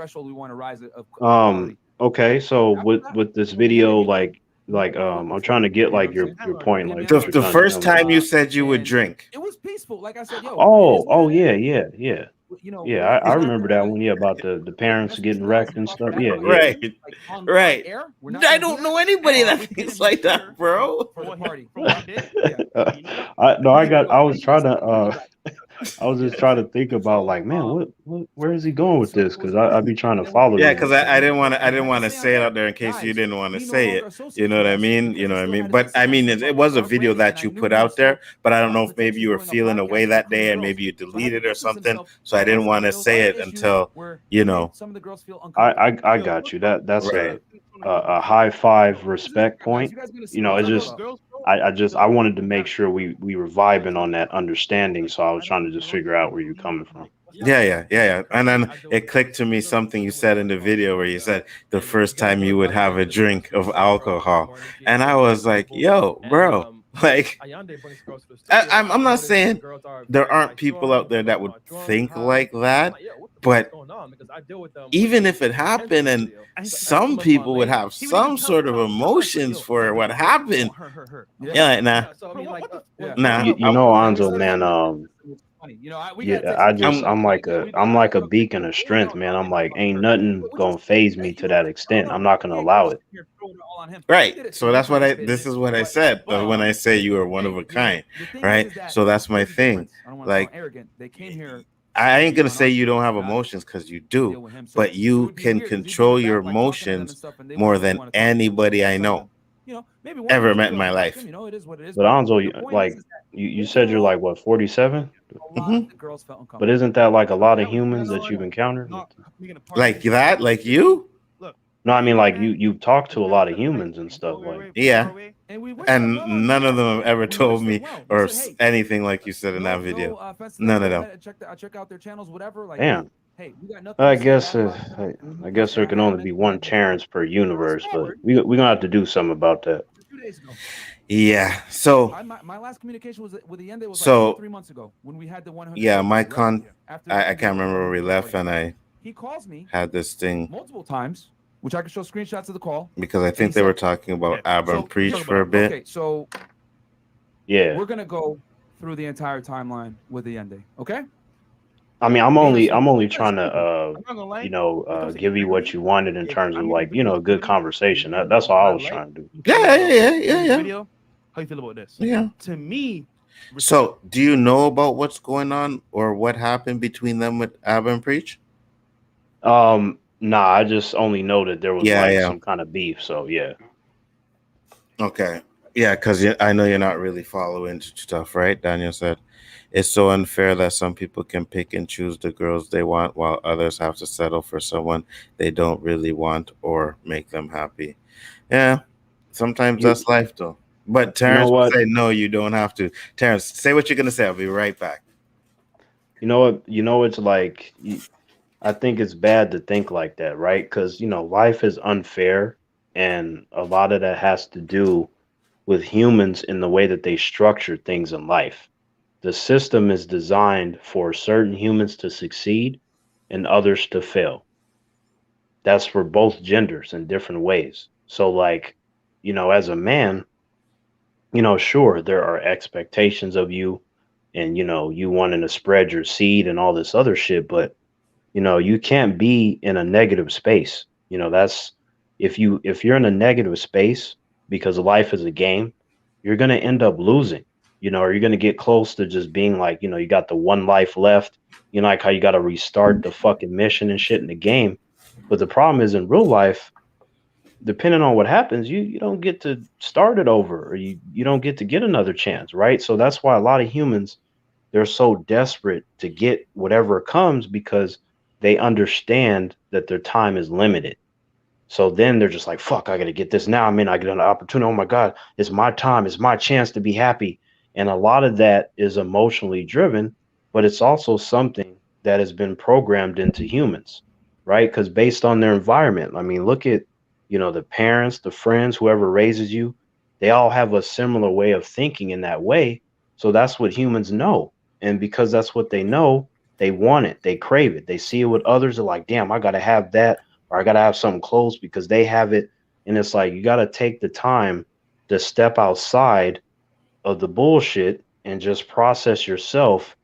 Okay, so with this video, like I'm trying to get like your point. Like the first time you said you would drink. It was peaceful. Like I said, yeah. Yeah, I remember that one. Yeah, about the parents getting wrecked and stuff. Yeah. Right. I don't know anybody that thinks like that, bro. I was just trying to think about like, man, where is he going with this? Because I'd be trying to follow. Yeah, because I didn't want to say it out there in case you didn't want to say it. You know what I mean? You know what I mean? But I mean, it was a video that you put out there, but I don't know if maybe you were feeling away that day and maybe you deleted it or something. So I didn't want to say it until, you know. I got you. That's right. A high five respect point. You know, it's just I wanted to make sure we were vibing on that understanding. So I was trying to just figure out where you're coming from. Yeah. And then it clicked to me something you said in the video where you said the first time you would have a drink of alcohol. And I was like, yo, bro, Like, Ayande brings girls to the studio. I'm not saying Girls are there very aren't high people strung, out there that would drunk, think high. like that, I'm like, yo, what the fuck but is going on? Because I deal with them. even if it happened, and some people would have some sort of emotions for what happened. Yeah, nah, So I mean, like, nah. You know, Anzo, man. Funny. You know, we Yeah, gotta take some I'm like a we beacon of strength, man. I'm like, ain't nothing gonna phase me to that extent. I'm not gonna allow it. Right. So that's what this is what I said when I say you are one of a kind, right? So that's my thing. Like, arrogant. They came here. I ain't gonna say you don't have emotions, because you do, but you can control your emotions more than anybody I know ever met in my life. You know, it is what it is. But Anzo, the point like is that you said you're like what 47, a lot of the girls felt uncomfortable. but isn't that like a lot of humans that you've encountered? Like that, like you? No, I mean like you talk to a lot of humans and stuff. Like Yeah. And none of them have ever told me or anything like you said in that video. None of them. Check out their channels, whatever. Like, damn. hey, we got nothing. I guess there can only be one Terrence per universe, but we gonna have to do something about that. 2 days ago. Yeah. So my last communication was with the end. It was So- like 3 months ago when we had the 100. yeah, my right? I can't remember where we left, and he calls me had this thing multiple times, which I can show screenshots of the call. because I think they were talking about Abba and Preach for a bit. Okay, so Yeah. we're gonna go through the entire timeline with the end. Okay. I mean, I'm only trying to give you what you wanted in terms of like, a good conversation. That's all I was trying to do. Yeah. Video, how you feel about this? Yeah. To me, So, do you know about what's going on or what happened between them with Abba and Preach? Nah, I just only know that there was Yeah. some kind of beef. So yeah. Okay. Yeah, because I know you're not really following stuff, right? Daniel said it's so unfair that some people can pick and choose the girls they want while others have to settle for someone they don't really want or make them happy. Yeah, sometimes that's life, though. But Terrence would say, no, you don't have to. Terrence, say what you're going to say. I'll be right back. You know what? It's like, I think it's bad to think like that, right? Because, life is unfair. And a lot of that has to do with humans in the way that they structure things in life. The system is designed for certain humans to succeed and others to fail. That's for both genders in different ways. So like, as a man, sure, there are expectations of you and, you wanting to spread your seed and all this other shit, but, you can't be in a negative space. That's if you're in a negative space because life is a game, you're going to end up losing, or you're going to get close to just being like, you got the one life left, like how you got to restart the fucking mission and shit in the game. But the problem is in real life, depending on what happens, you don't get to start it over, or you don't get to get another chance, right? So that's why a lot of humans, they're so desperate to get whatever comes because they understand that their time is limited. So then they're just like, fuck, I got to get this now. I mean, I get an opportunity. Oh my God, it's my time. It's my chance to be happy. And a lot of that is emotionally driven, but it's also something that has been programmed into humans, right? Because based on their environment, I mean, look at, the parents, the friends, whoever raises you, they all have a similar way of thinking in that way. So that's what humans know. And because that's what they know, they want it, they crave it, they see it with others. They're like, damn, I got to have that, or I got to have something close because they have it. And it's like, you got to take the time to step outside of the bullshit and just process yourself.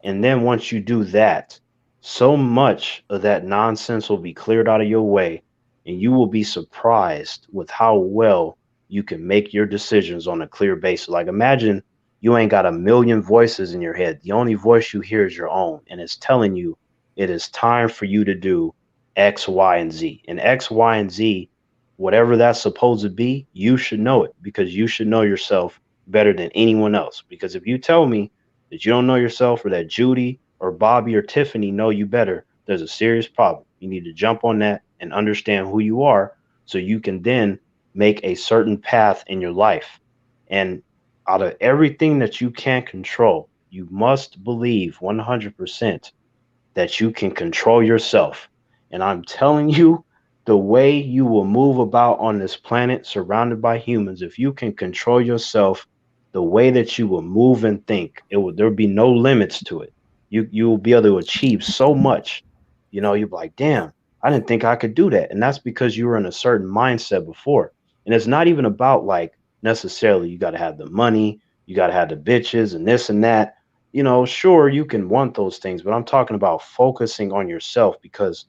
And then once you do that, so much of that nonsense will be cleared out of your way, and you will be surprised with how well you can make your decisions on a clear basis. Like, imagine you ain't got a million voices in your head. The only voice you hear is your own, and it's telling you it is time for you to do X, Y, and Z. And X, Y, and Z, whatever that's supposed to be, you should know it, because you should know yourself better than anyone else. Because if you tell me that you don't know yourself, or that Judy or Bobby or Tiffany know you better, there's a serious problem. You need to jump on that and understand who you are, so you can then make a certain path in your life. And out of everything that you can't control, you must believe 100% that you can control yourself. And I'm telling you, the way you will move about on this planet surrounded by humans, if you can control yourself, the way that you will move and think, there would be no limits to it. You will be able to achieve so much. You know, you're like, damn, I didn't think I could do that. And that's because you were in a certain mindset before. And it's not even about like necessarily you got to have the money, you got to have the bitches and this and that. You know, sure, you can want those things, but I'm talking about focusing on yourself, because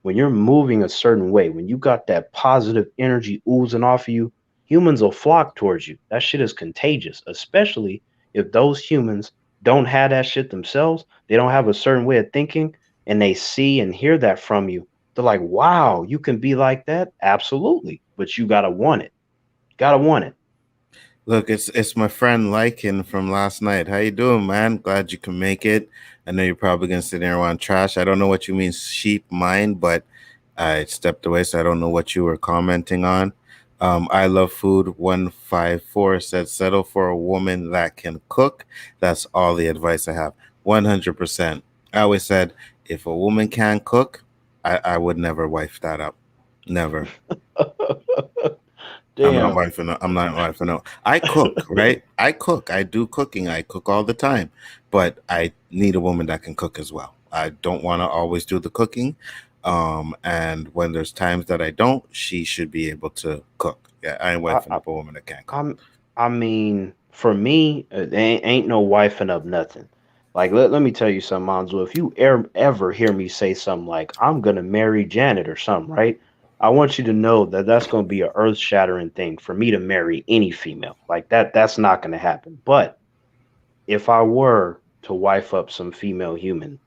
when you're moving a certain way, when you got that positive energy oozing off of you, humans will flock towards you. That shit is contagious, especially if those humans don't have that shit themselves. They don't have a certain way of thinking, and they see and hear that from you. They're like, wow, you can be like that? Absolutely. But you gotta want it. Gotta want it. Look, it's my friend Lycan from last night. How you doing, man? Glad you can make it. I know you're probably gonna sit there and want trash. I don't know what you mean sheep mind, but I stepped away, so I don't know what you were commenting on. I love food 154 said settle for a woman that can cook. That's all the advice I have. 100%. I always said if a woman can cook, I would never wife that up. Never. I'm not Damn. wifing. I'm not wifing out. I cook, right? I cook. I do cooking. I cook all the time, but I need a woman that can cook as well. I don't want to always do the cooking, and when there's times that I don't, she should be able to cook. Yeah, I ain't wifing up a woman that can't cook. I mean, for me, ain't no wifing up nothing. Like, let me tell you something, Monzo. If you ever hear me say something like, I'm going to marry Janet or something, right? I want you to know that that's going to be an earth shattering thing for me to marry any female. Like that's not going to happen. But if I were to wife up some female human,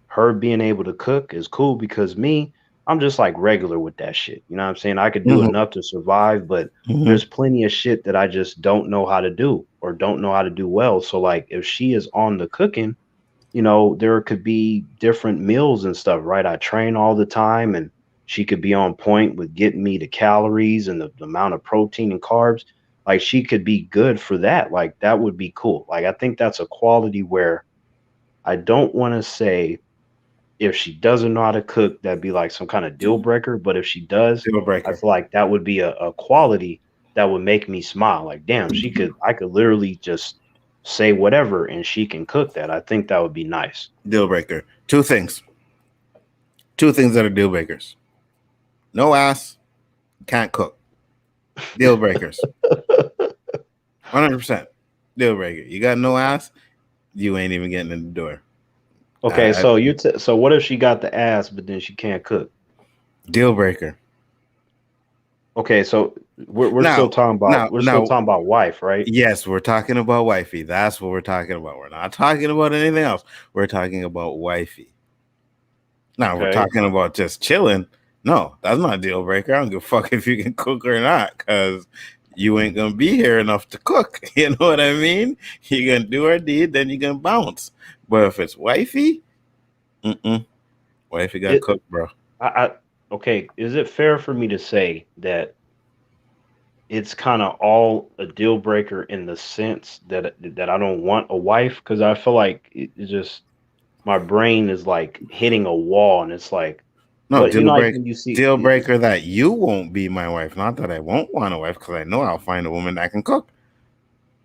her being able to cook is cool, because I'm just like regular with that shit. You know what I'm saying? I could do enough to survive, but there's plenty of shit that I just don't know how to do or don't know how to do well. So like if she is on the cooking, you know, there could be different meals and stuff, right? I train all the time, and she could be on point with getting me the calories and the amount of protein and carbs. Like she could be good for that. Like that would be cool. Like I think that's a quality where I don't want to say if she doesn't know how to cook, that'd be like some kind of deal breaker. But if she does, Deal breaker. I feel like that would be a quality that would make me smile. Like, damn, I could literally just say whatever and she can cook that. I think that would be nice. Deal breaker. Two things that are deal breakers. No ass, can't cook. Deal breakers. 100% deal breaker. You got no ass, you ain't even getting in the door. Okay, so what if she got the ass but then she can't cook? Deal breaker. Okay, so we're still talking about wife, right? Yes, we're talking about wifey. That's what we're talking about. We're not talking about anything else. We're talking about wifey. Now we're talking about just chilling. No, that's not a deal breaker. I don't give a fuck if you can cook or not, because you ain't gonna be here enough to cook. You know what I mean? You're gonna do our deed, then you're gonna bounce. But if it's wifey, wifey gotta cook, bro. Okay, is it fair for me to say that it's kind of all a deal breaker in the sense that I don't want a wife? Because I feel like it just, my brain is like hitting a wall, and it's like, no, deal breaker that you won't be my wife. Not that I won't want a wife, because I know I'll find a woman that can cook.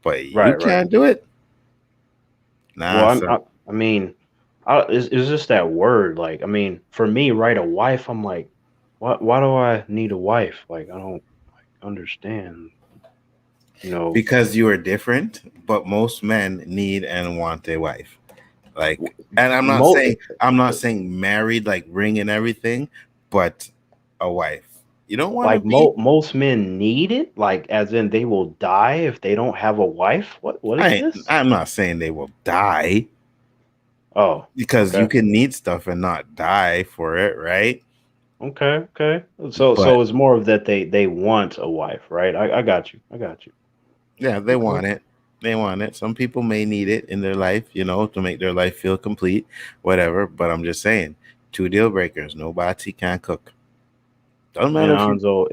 But you can't do it. Nah. Well, I mean, it's just that word. Like, I mean, for me, right, a wife, I'm like, why do I need a wife? Like, I don't understand. You know, because you are different, but most men need and want a wife. Like, and I'm not saying married, like ring and everything, but a wife. You don't want like most men need it, like as in they will die if they don't have a wife. What is this? I'm not saying they will die. Oh, because you can need stuff and not die for it, right? Okay. So it's more of that they want a wife, right? I got you. Yeah, they want it. They want it. Some people may need it in their life, you know, to make their life feel complete, whatever. But I'm just saying, 2 deal breakers. Nobody can cook. Doesn't matter. Nzo,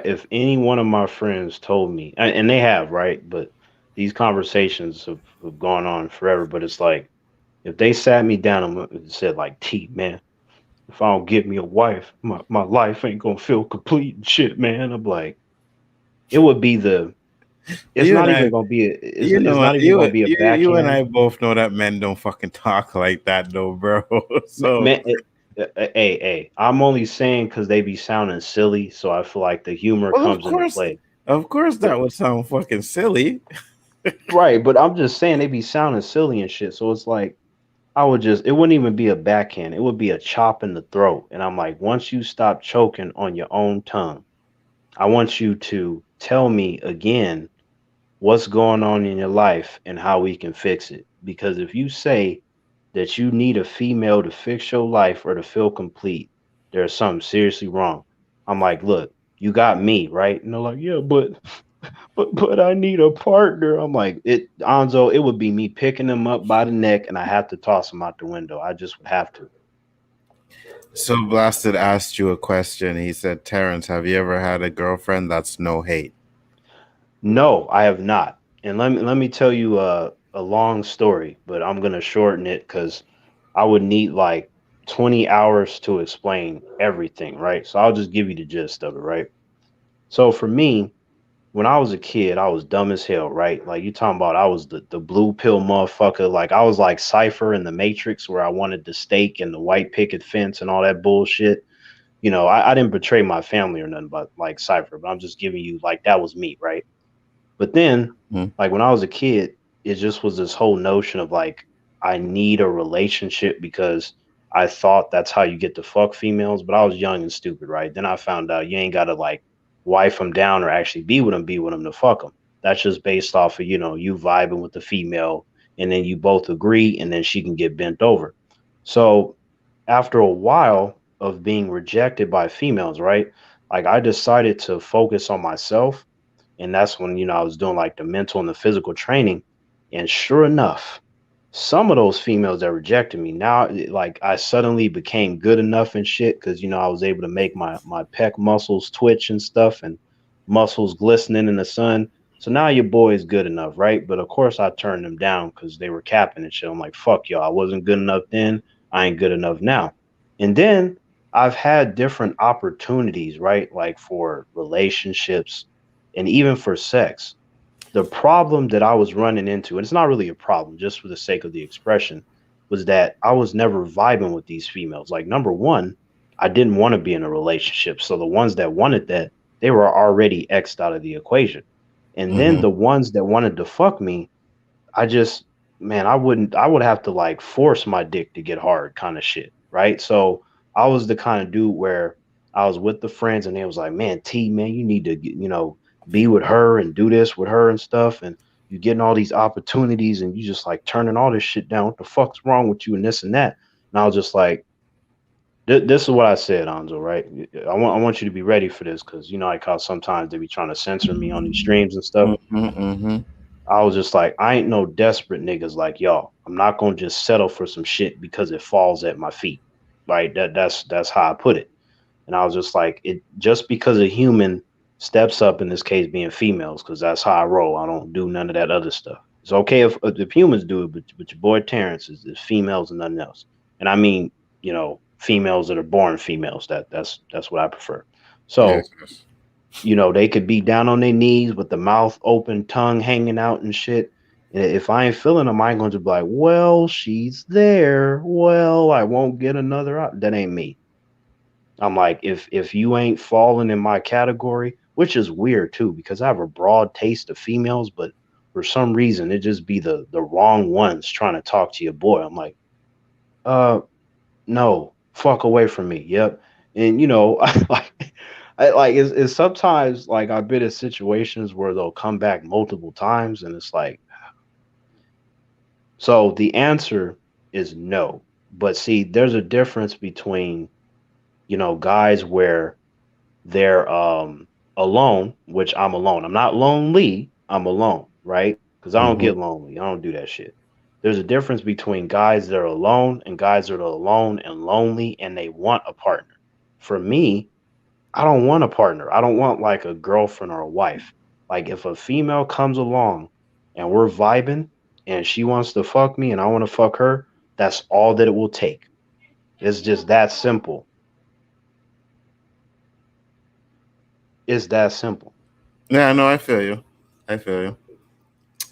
if any one of my friends told me, and they have, right? But these conversations have gone on forever. But it's like, if they sat me down and said, like, T, man, if I don't get me a wife, my life ain't gonna feel complete and shit, man. I'm like, it would be the It's You not and I, even gonna be. It's, you it's know, not even gonna be a you and backhand. I both know that men don't fucking talk like that, though, bro. So, Man, hey, I'm only saying because they be sounding silly, so I feel like the humor well, comes into play. of course, But that would sound fucking silly. right, but I'm just saying they be sounding silly and shit. So it's like it wouldn't even be a backhand. It would be a chop in the throat. And I'm like, once you stop choking on your own tongue, I want you to tell me again what's going on in your life and how we can fix it. Because if you say that you need a female to fix your life or to feel complete, there's something seriously wrong. I'm like, look, you got me, right? And they're like, yeah, but I need a partner. I'm like, Anzo, it would be me picking him up by the neck and I have to toss him out the window. I just would have to. So, Blasted asked you a question. He said, Terrence, have you ever had a girlfriend that's no hate? No, I have not. And let me tell you a long story, but I'm gonna shorten it because I would need like 20 hours to explain everything, right? So I'll just give you the gist of it, right? So for me, when I was a kid, I was dumb as hell, right? Like you talking about I was the blue pill motherfucker. Like I was like Cypher in the Matrix where I wanted the stake and the white picket fence and all that bullshit. I didn't betray my family or nothing but like Cypher, but I'm just giving you like that was me, right? But then, Hmm. like when I was a kid, it just was this whole notion of like, I need a relationship because I thought that's how you get to fuck females. But I was young and stupid, right? Then I found out you ain't got to like wife them down or actually be with them to fuck them. That's just based off of, you vibing with the female and then you both agree and then she can get bent over. So after a while of being rejected by females, right? Like I decided to focus on myself, and that's when, I was doing like the mental and the physical training. And sure enough, some of those females that rejected me, now like I suddenly became good enough and shit because, I was able to make my pec muscles twitch and stuff and muscles glistening in the sun. So now your boy is good enough, right? But of course I turned them down because they were capping and shit. I'm like, fuck y'all. I wasn't good enough then. I ain't good enough now. And then I've had different opportunities, right? Like for relationships and even for sex. The problem that I was running into, and it's not really a problem, just for the sake of the expression, was that I was never vibing with these females. Like, number one, I didn't want to be in a relationship. So the ones that wanted that, they were already X'd out of the equation. And then Mm-hmm. the ones that wanted to fuck me, I just, man, I would have to like force my dick to get hard kind of shit. Right. So I was the kind of dude where I was with the friends and they was like, man, T, man, you need to, be with her and do this with her and stuff. And you getting all these opportunities and you just like turning all this shit down. What the fuck's wrong with you and this and that? And I was just like, this is what I said, Anzo, right? I want you to be ready for this because, like how sometimes they be trying to censor me on these streams and stuff. Mm-hmm. Mm-hmm. I was just like, I ain't no desperate niggas like y'all. I'm not gonna just settle for some shit because it falls at my feet. Right? That's how I put it. And I was just like, it just because a human steps up, in this case being females, because that's how I roll. I don't do none of that other stuff. It's okay if humans do it, but your boy Terrence is females and nothing else. And I mean, females that are born females. That's what I prefer. Yes. So they could be down on their knees with the mouth open, tongue hanging out and shit. And if I ain't feeling them, I ain't going to be like, well, she's there. Well, I won't get another out. That ain't me. I'm like, if you ain't falling in my category, which is weird too, because I have a broad taste of females, but for some reason it just be the wrong ones trying to talk to your boy. I'm like, uh, no, fuck away from me. Yep. And it's sometimes like I've been in situations where they'll come back multiple times, and it's like, so the answer is no. But see, there's a difference between guys where they're alone, which I'm alone. I'm not lonely. I'm alone, right? Because I don't Mm-hmm. get lonely. I don't do that shit. There's a difference between guys that are alone and guys that are alone and lonely and they want a partner. For me, I don't want a partner. I don't want like a girlfriend or a wife. Like if a female comes along and we're vibing and she wants to fuck me and I want to fuck her, that's all that it will take. It's just that simple. It's that simple. Yeah, no, I feel you. I feel you.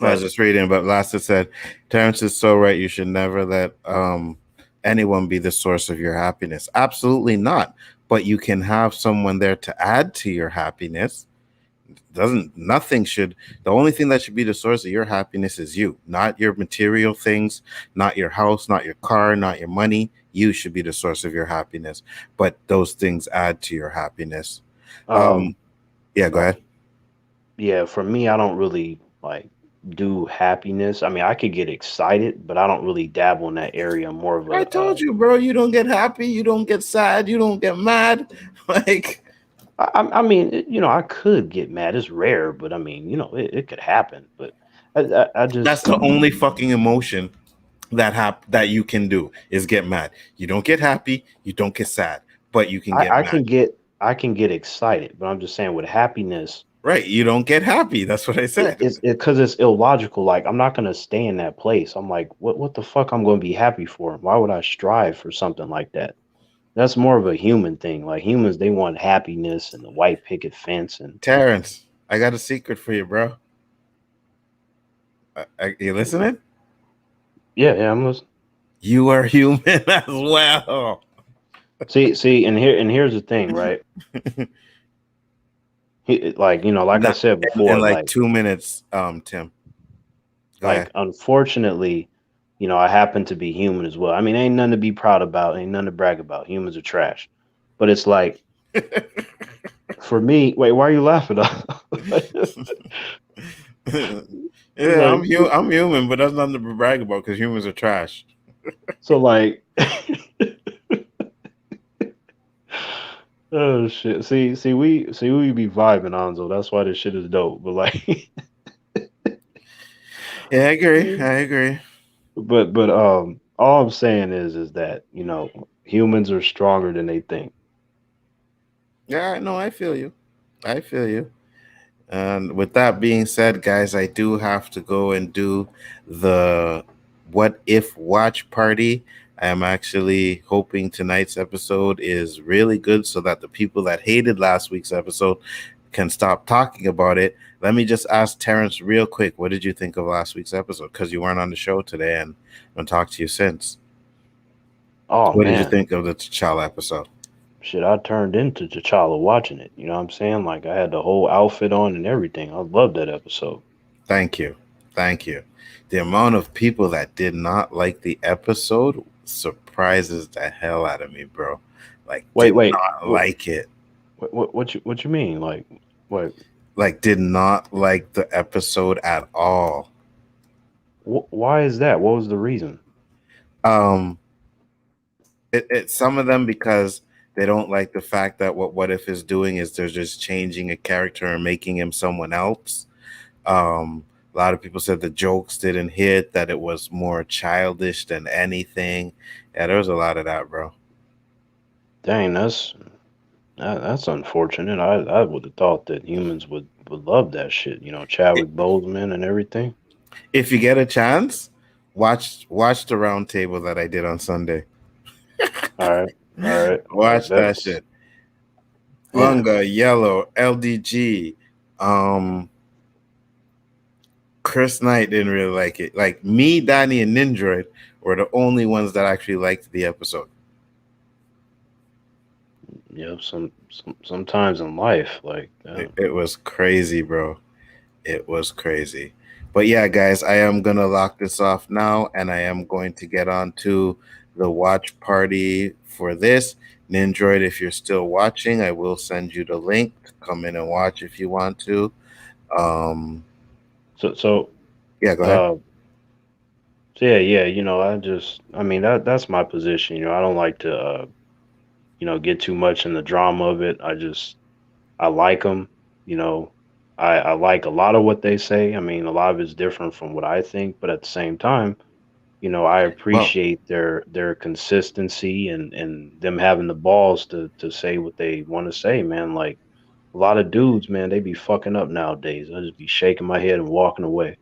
I Right. was just reading, but Lassa said, Terrence is so right. You should never let anyone be the source of your happiness. Absolutely not. But you can have someone there to add to your happiness. The only thing that should be the source of your happiness is you, not your material things, not your house, not your car, not your money. You should be the source of your happiness. But those things add to your happiness. Yeah, go ahead. Yeah, for me, I don't really like do happiness. I mean, I could get excited, but I don't really dabble in that area. I'm more of I told you, bro, you don't get happy, you don't get sad, you don't get mad. Like, I mean, you know, I could get mad. It's rare, but I mean, you know, it could happen. But I that's just, the only fucking emotion that you can do is get mad. You don't get happy, you don't get sad, but you can get I mad. I can get excited, but I'm just saying with happiness, Right? You don't get happy. That's what I said. it's because it's illogical. Like I'm not gonna stay in that place. I'm like, what the fuck? I'm gonna be happy for? Why would I strive for something like that? That's more of a human thing. Like humans, they want happiness and the white picket fence. And Terrence, I got a secret for you, bro. You listening? yeah, I'm listening. You are human as well. See, and here's the thing, right? Like you know, like I said before, in like like 2 minutes, Tim. Go like ahead. unfortunately, you know, I happen to be human as well. I mean, ain't nothing to be proud about, ain't nothing to brag about. Humans are trash. But it's like for me, wait, why are you laughing? Yeah, Like, I'm human, but that's nothing to brag about because humans are trash. so like oh shit. See we be vibing, Anzo. That's why this shit is dope. But like Yeah, I agree. but all I'm saying is that, you know, humans are stronger than they think. Yeah, no, I feel you. I feel you. And with that being said, guys, I do have to go and do the what if watch party. I am actually hoping tonight's episode is really good so that the people that hated last week's episode can stop talking about it. Let me just ask Terrence real quick, what did you think of last week's episode? Because you weren't on the show today and I'm going to talk to you since. Oh What did you man. think of the T'Challa episode? Shit, I turned into T'Challa watching it. You know what I'm saying? Like I had the whole outfit on and everything. I loved that episode. Thank you. The amount of people that did not like the episode surprises the hell out of me, bro. Like, Wait, did not like it. What you mean? Like what? Like, did not like the episode at all. Why is that? What was the reason? It some of them because they don't like the fact that what if is doing is they're just changing a character and making him someone else. A lot of people said the jokes didn't hit, that it was more childish than anything. Yeah, there was a lot of that, bro. Dang, that's unfortunate. I would have thought that humans would love that shit. You know, Chadwick Boseman and everything. If you get a chance, watch the round table that I did on Sunday. All right. Watch that shit. Lunga, Yello, LDG, Chris Knight didn't really like it. Like me, Danny, and Nindroid were the only ones that actually liked the episode. Yeah, sometimes in life, like it was crazy, bro. It was crazy. But yeah, guys, I am gonna lock this off now, and I am going to get on to the watch party for this. Nindroid, if you're still watching, I will send you the link to come in and watch if you want to. So yeah, go ahead. So yeah, you know, I mean that's my position. You know, I don't like to you know, get too much in the drama of it. I like them. You know, I like a lot of what they say. I mean, a lot of it's different from what I think, but at the same time, you know, I appreciate their consistency and them having the balls to say what they want to say, man. Like a lot of dudes, man, they be fucking up nowadays. I just be shaking my head and walking away.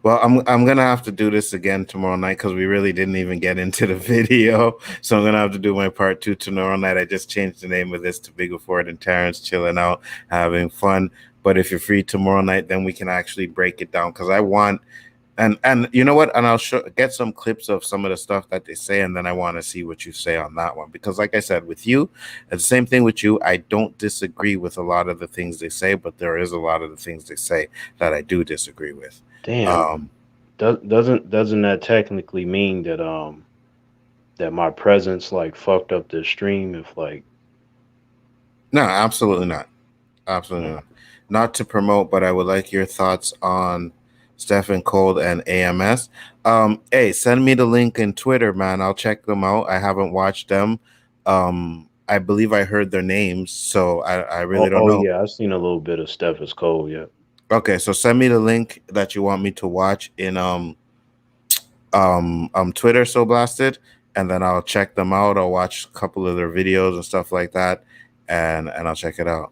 Well, I'm gonna have to do this again tomorrow night because we really didn't even get into the video. So I'm gonna have to do my part 2 tomorrow night. I just changed the name of this to Bigger Ford and Terrence chilling out, having fun. But if you're free tomorrow night, then we can actually break it down, because I want. And you know what? And I'll get some clips of some of the stuff that they say, and then I want to see what you say on that one. Because like I said, with you, it's the same thing with you. I don't disagree with a lot of the things they say, but there is a lot of the things they say that I do disagree with. Damn. Doesn't that technically mean that that my presence like fucked up the stream if like? No, absolutely not. Absolutely not. Not to promote, but I would like your thoughts on Stephen Cold and AMS. Hey, send me the link in Twitter, man. I'll check them out. I haven't watched them. I believe I heard their names, so I really don't know. Yeah, I've seen a little bit of Stephen Cold. Yeah. Okay, so send me the link that you want me to watch in Twitter, So Blasted, and then I'll check them out. I'll watch a couple of their videos and stuff like that, and I'll check it out.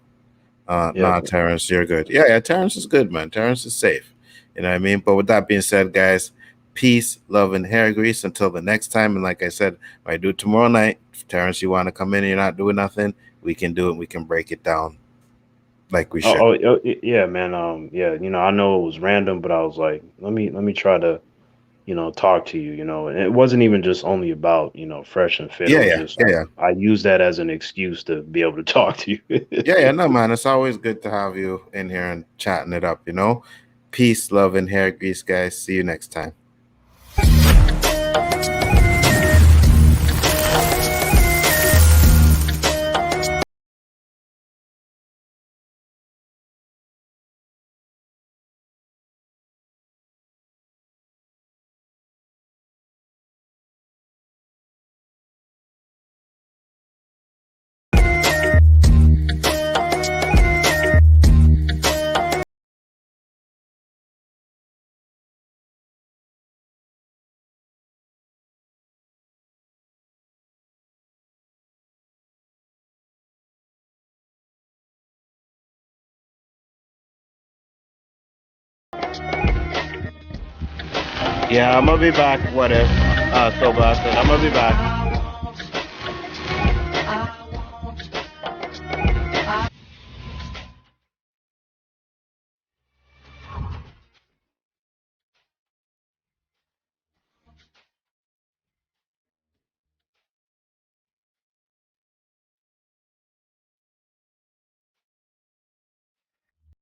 Nah, Terrence, you're good. Yeah, Terrence is good, man. Terrence is safe. You know what I mean? But with that being said, guys, peace, love, and hair grease until the next time. And like I said, if I do it tomorrow night, if Terrence, you want to come in and you're not doing nothing, we can do it. We can break it down like we should. Yeah, man. Yeah, I know it was random, but I was like, let me try to, talk to you, and it wasn't even just only about, Fresh and Fit. I use that as an excuse to be able to talk to you. No, man. It's always good to have you in here and chatting it up, Peace, love, and hair grease, guys. See you next time. Yeah, I'm gonna be back. What if? So blasted. I'm gonna be back.